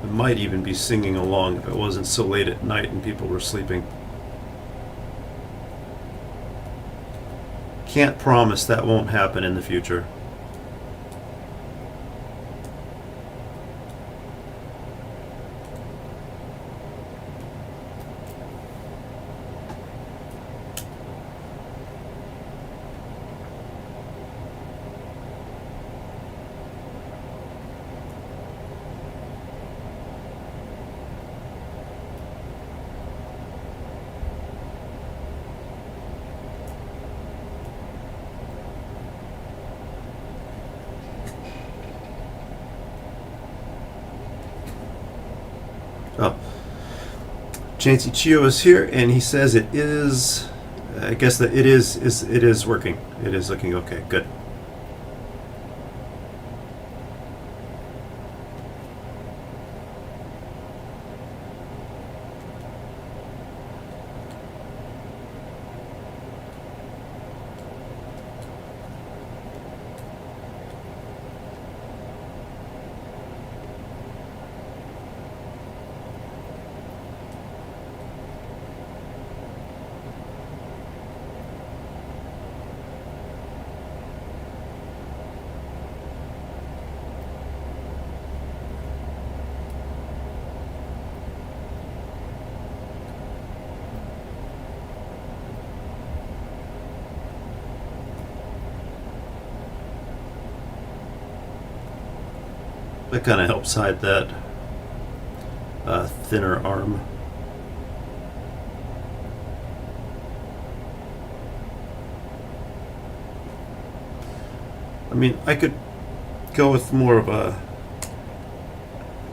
I might even be singing along if it wasn't so late at night and people were sleeping. Can't promise that won't happen in the future. Oh, Chansey Chio is here, and he says it is. I guess that it is working. It is looking okay. Good. That kind of helps hide that thinner arm. I mean, I could go with more of a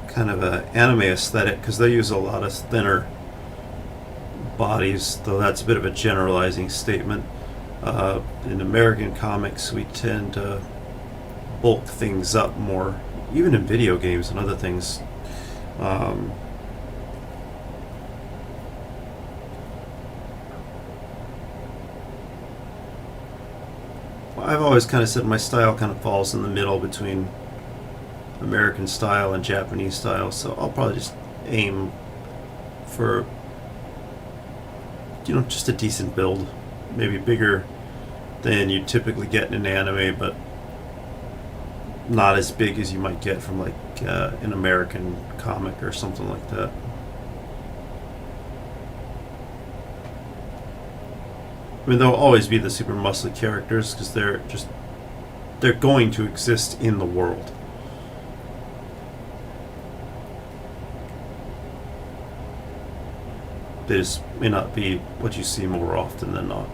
kind of an anime aesthetic because they use a lot of thinner bodies, though that's a bit of a generalizing statement. In American comics, we tend to bulk things up more, even in video games and other things. I've always kind of said my style kind of falls in the middle between American style and Japanese style, so I'll probably just aim for, just a decent build, maybe bigger than you typically get in an anime, but not as big as you might get from like an American comic or something like that. I mean, there'll always be the super muscly characters because they're going to exist in the world. They just may not be what you see more often than not.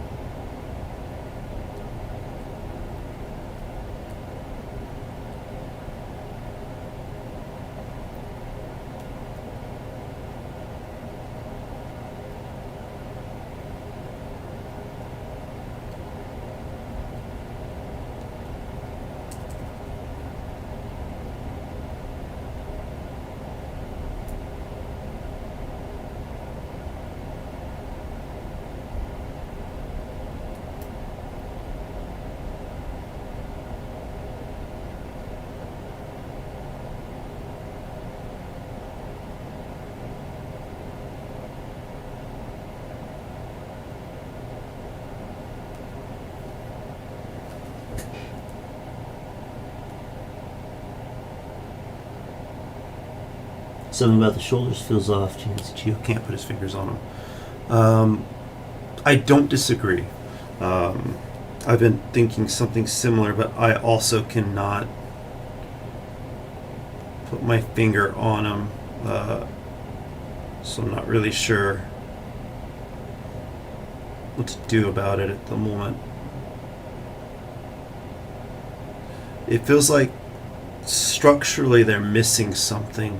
Something about the shoulders feels off. Gio Can't put his fingers on them. I don't disagree. I've been thinking something similar, but I also cannot put my finger on them, so I'm not really sure what to do about it at the moment. It feels like structurally they're missing something.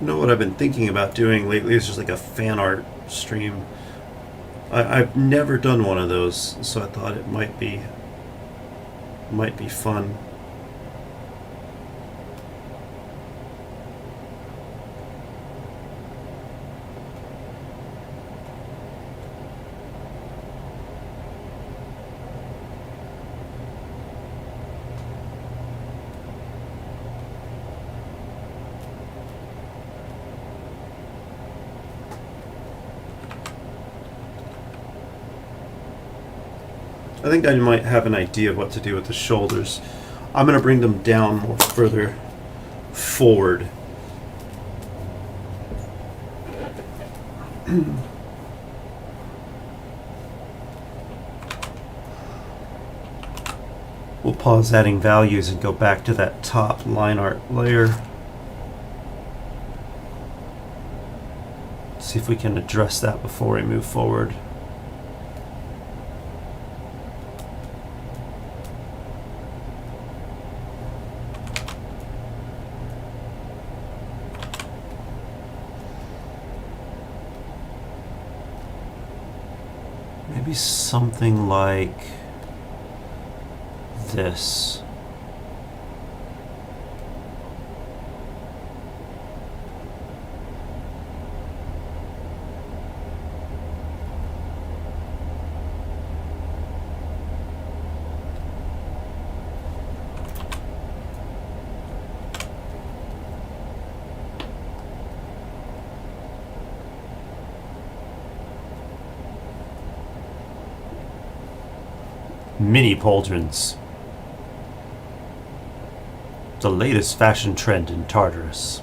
You know what I've been thinking about doing lately is just like a fan art stream. I've never done one of those, so I thought it might be fun. I think I might have an idea of what to do with the shoulders. I'm going to bring them down more further forward. We'll pause adding values and go back to that top line art layer. See if we can address that before we move forward. Maybe something like this. Mini pauldrons. The latest fashion trend in Tartarus.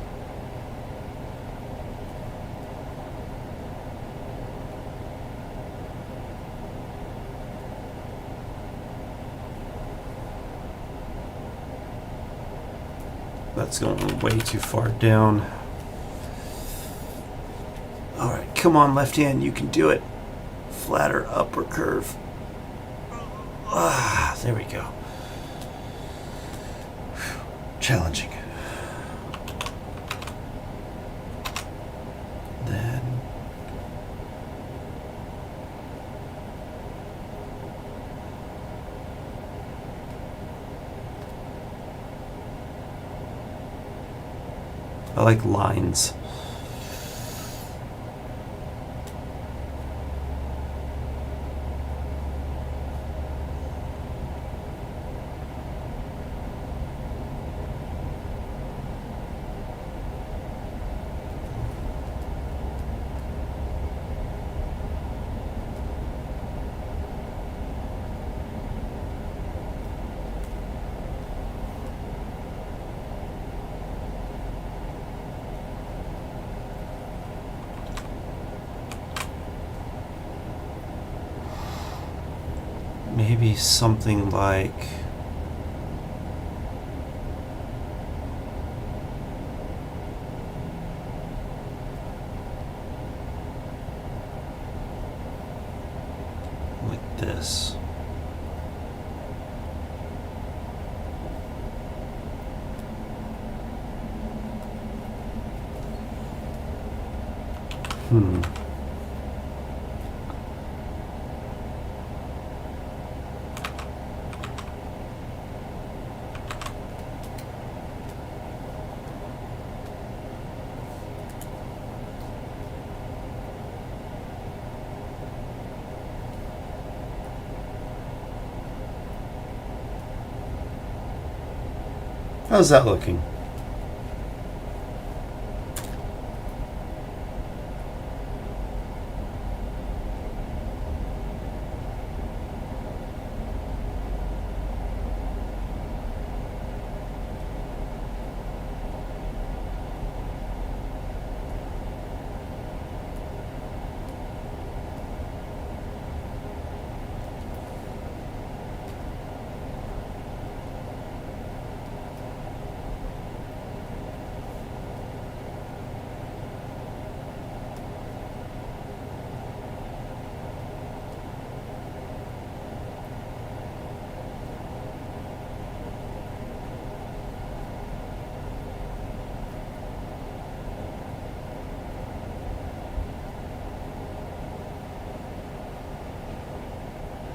That's going way too far down. Alright, come on, left hand, you can do it. Flatter upper curve. Ah, there we go. Challenging. Then I like lines. Maybe something like this. How's that looking?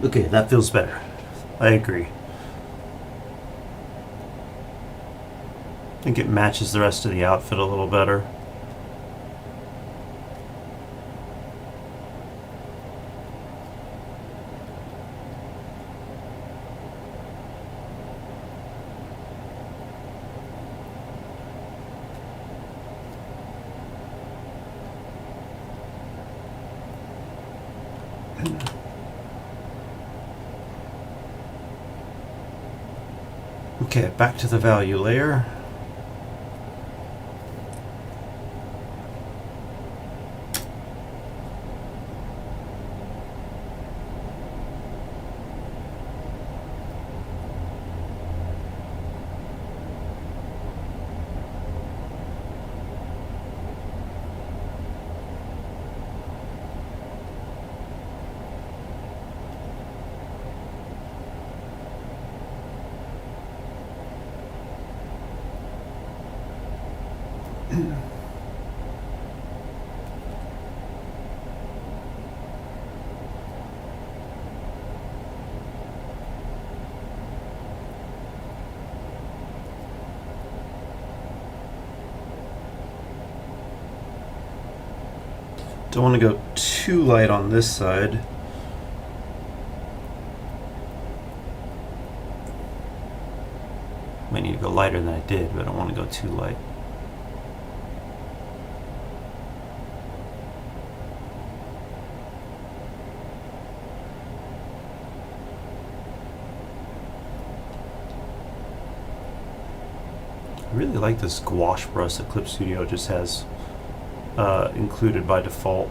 Okay, that feels better. I agree. I think it matches the rest of the outfit a little better. Okay, back to the value layer. Don't want to go too light on this side. Might need to go lighter than I did, but I don't want to go too light. I really like this gouache brush that Clip Studio just has included by default.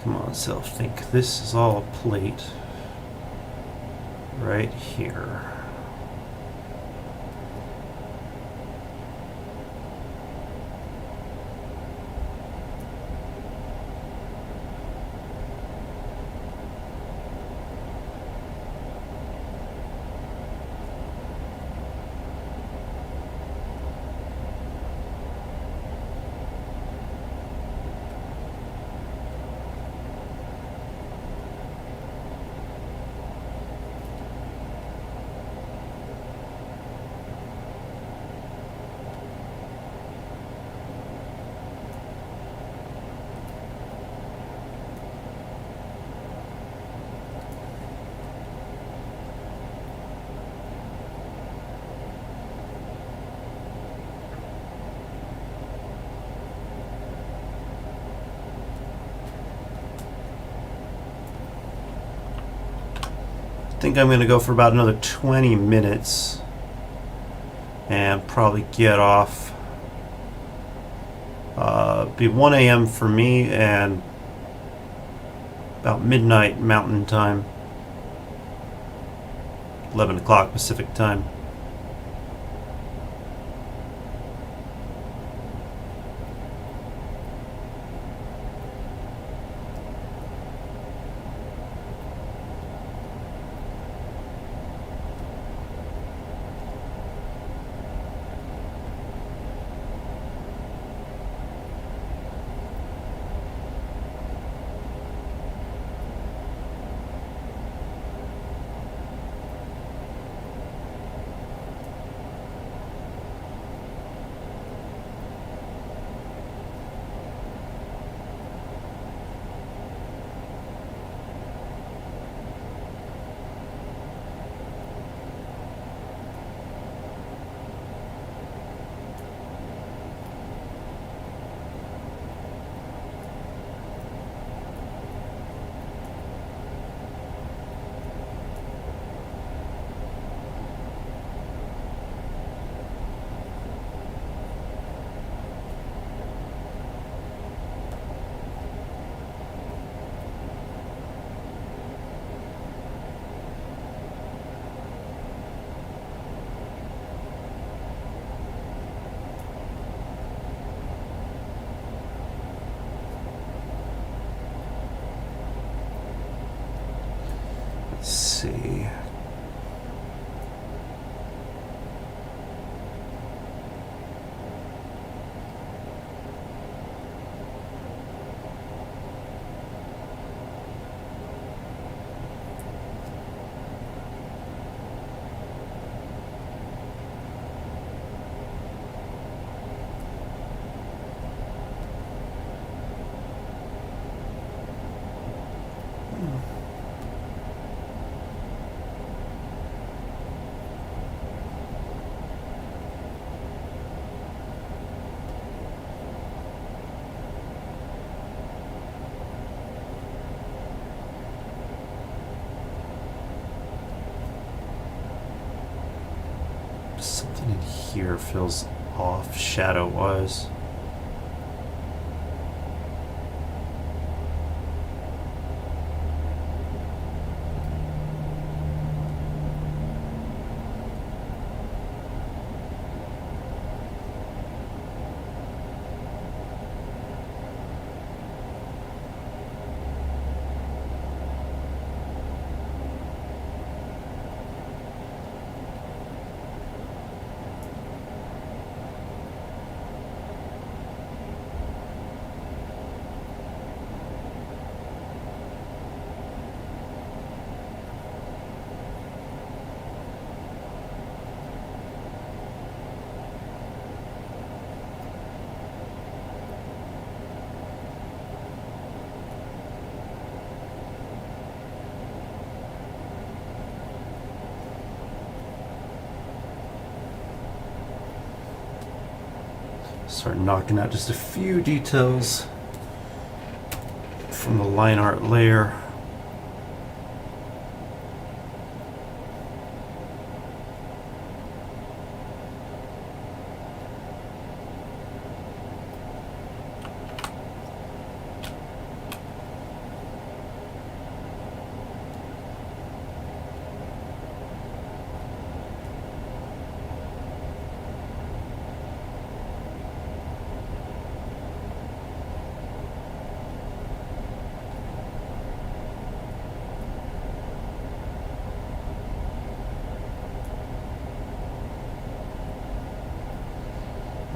Come on, self, think this is all a plate right here. I think I'm going to go for about another 20 minutes and probably get off. Be 1 a.m. for me and about midnight Mountain Time, 11 o'clock Pacific Time. Let's see. here feels off shadow-wise. Start knocking out just a few details from the line art layer.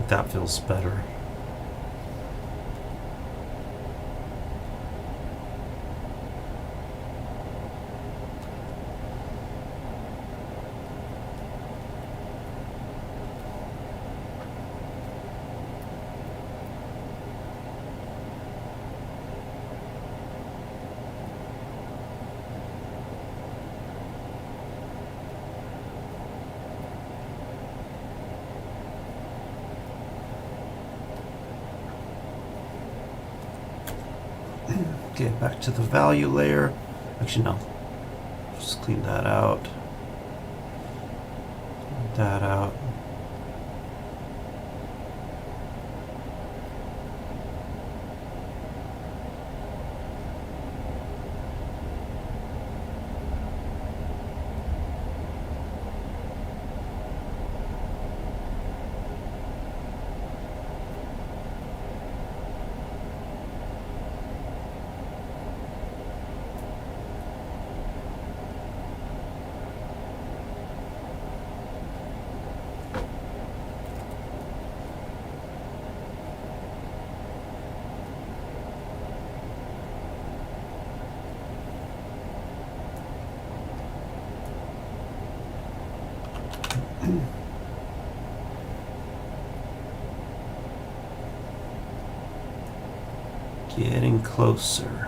That feels better. Okay, back to the value layer. Actually, no. Just clean that out. Clean that out. Getting closer.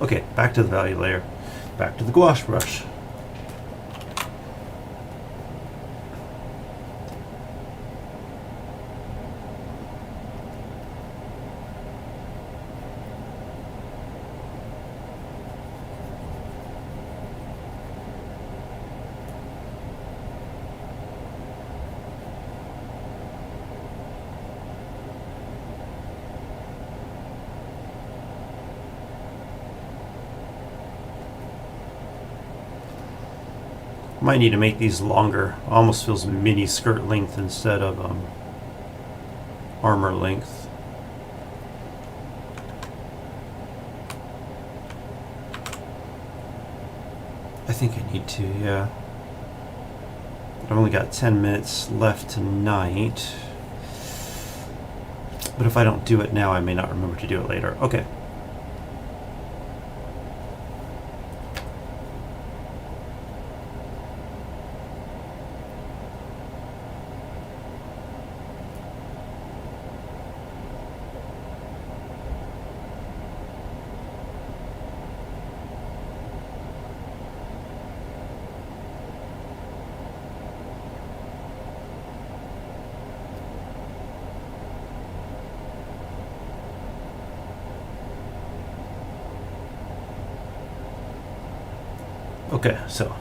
Okay, back to the value layer. Back to the gouache brush. Might need to make these longer. Almost feels mini skirt length instead of armor length. I think I need to, yeah. I've only got 10 minutes left tonight. But if I don't do it now, I may not remember to do it later. Okay. Okay, so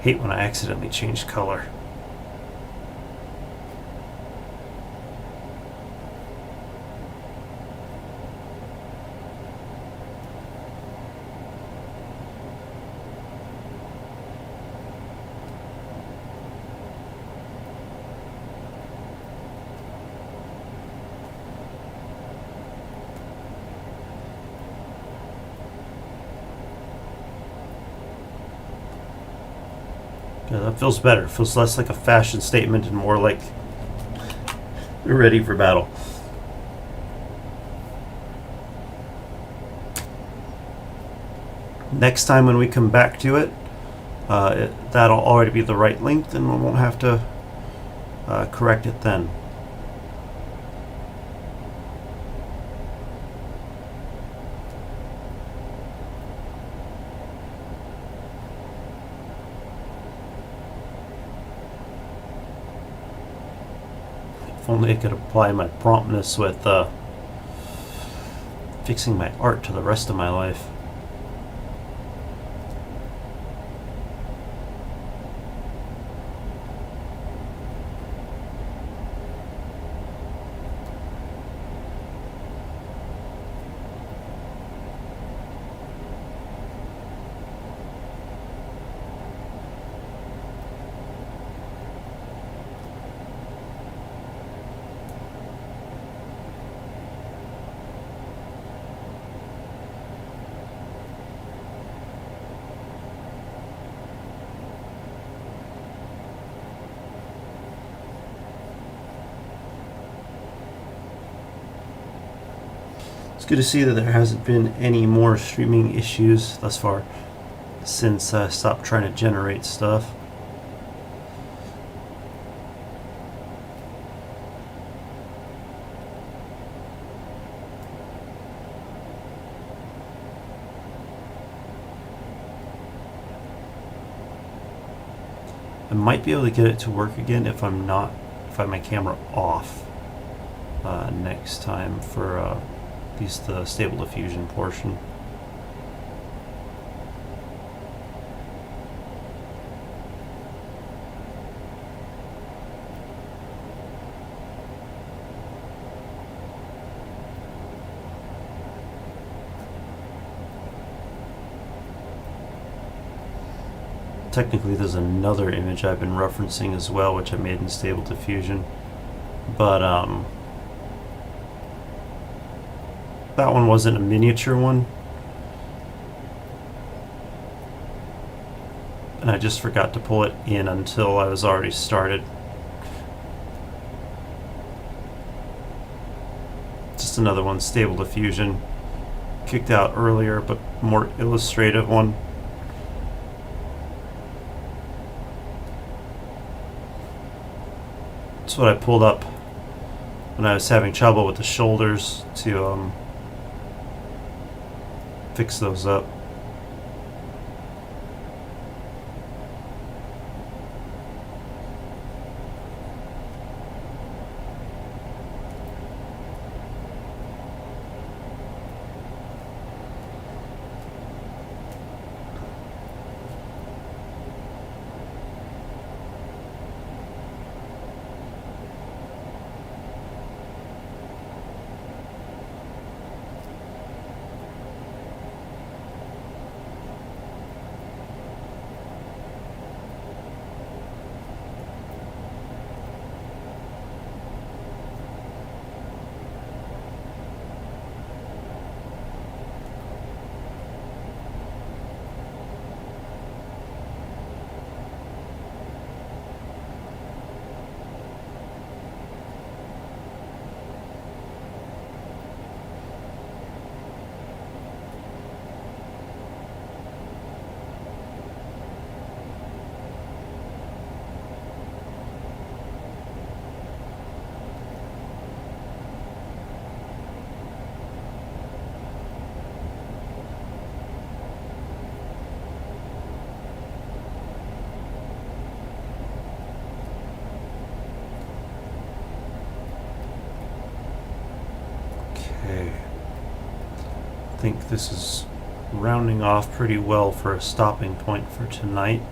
hate when I accidentally change color. Yeah, that feels better. It feels less like a fashion statement and more like we're ready for battle. Next time when we come back to it, that'll already be the right length and we won't have to correct it then. If only I could apply my promptness with fixing my art to the rest of my life. It's good to see that there hasn't been any more streaming issues thus far since I stopped trying to generate stuff. I might be able to get it to work again if I have my camera off next time for at least the Stable Diffusion portion. Technically there's another image I've been referencing as well, which I made in Stable Diffusion, but that one wasn't a miniature one, and I just forgot to pull it in until I was already started. Just another one, Stable Diffusion, kicked out earlier but more illustrative one. That's what I pulled up when I was having trouble with the shoulders to fix those up. Okay, I think this is rounding off pretty well for a stopping point for tonight.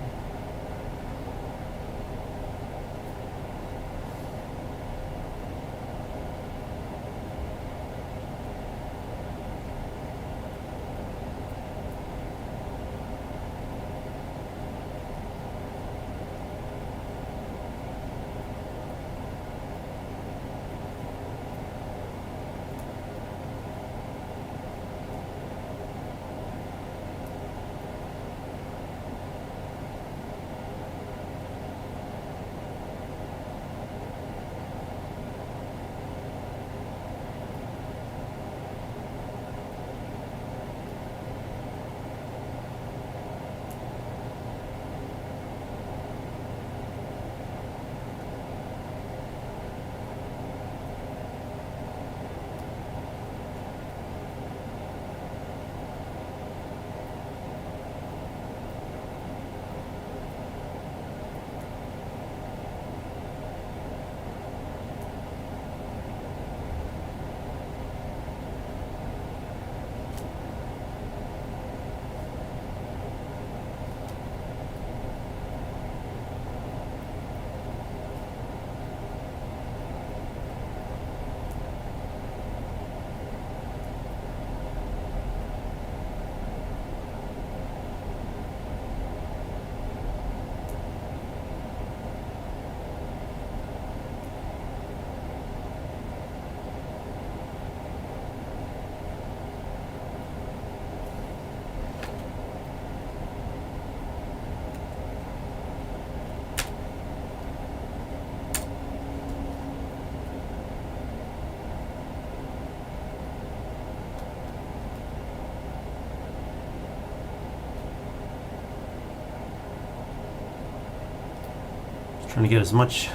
Trying to get as much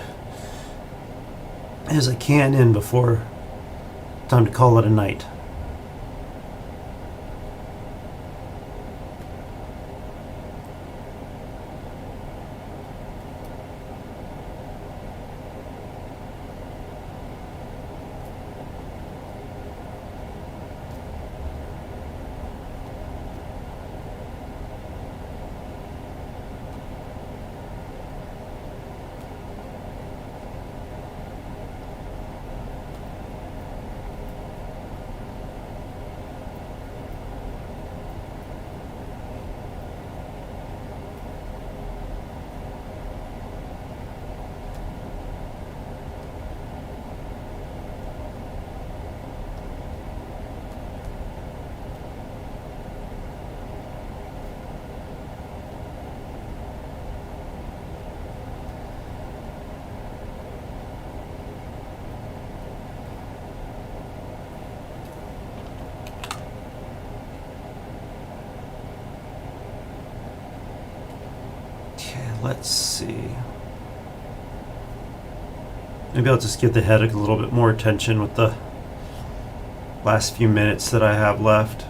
as I can in before time to call it a night. Let's see. Maybe I'll just give the head a little bit more attention with the last few minutes that I have left.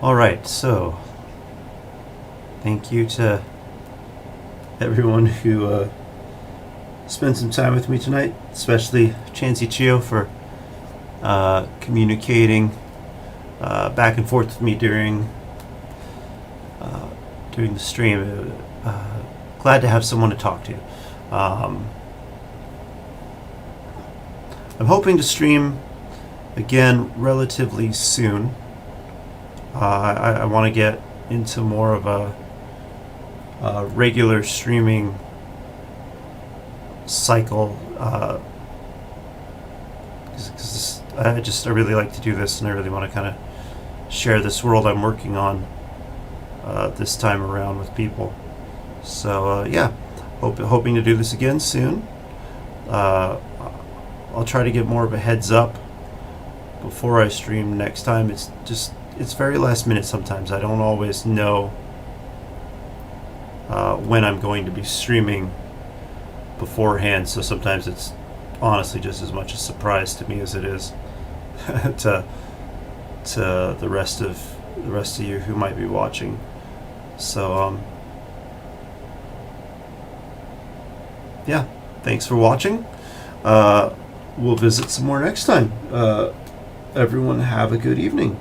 Alright, so thank you to everyone who spent some time with me tonight, especially Chansey Chio for communicating back and forth with me during the stream. Glad to have someone to talk to. I'm hoping to stream again relatively soon. I want to get into more of a regular streaming cycle, because I really like to do this, and I really want to kind of share this world I'm working on this time around with people. So yeah, hoping to do this again soon. I'll try to get more of a heads up before I stream next time. It's very last minute sometimes. I don't always know when I'm going to be streaming beforehand, so sometimes it's honestly just as much a surprise to me as it is to the rest of you who might be watching. So yeah, thanks for watching. We'll visit some more next time. Everyone have a good evening.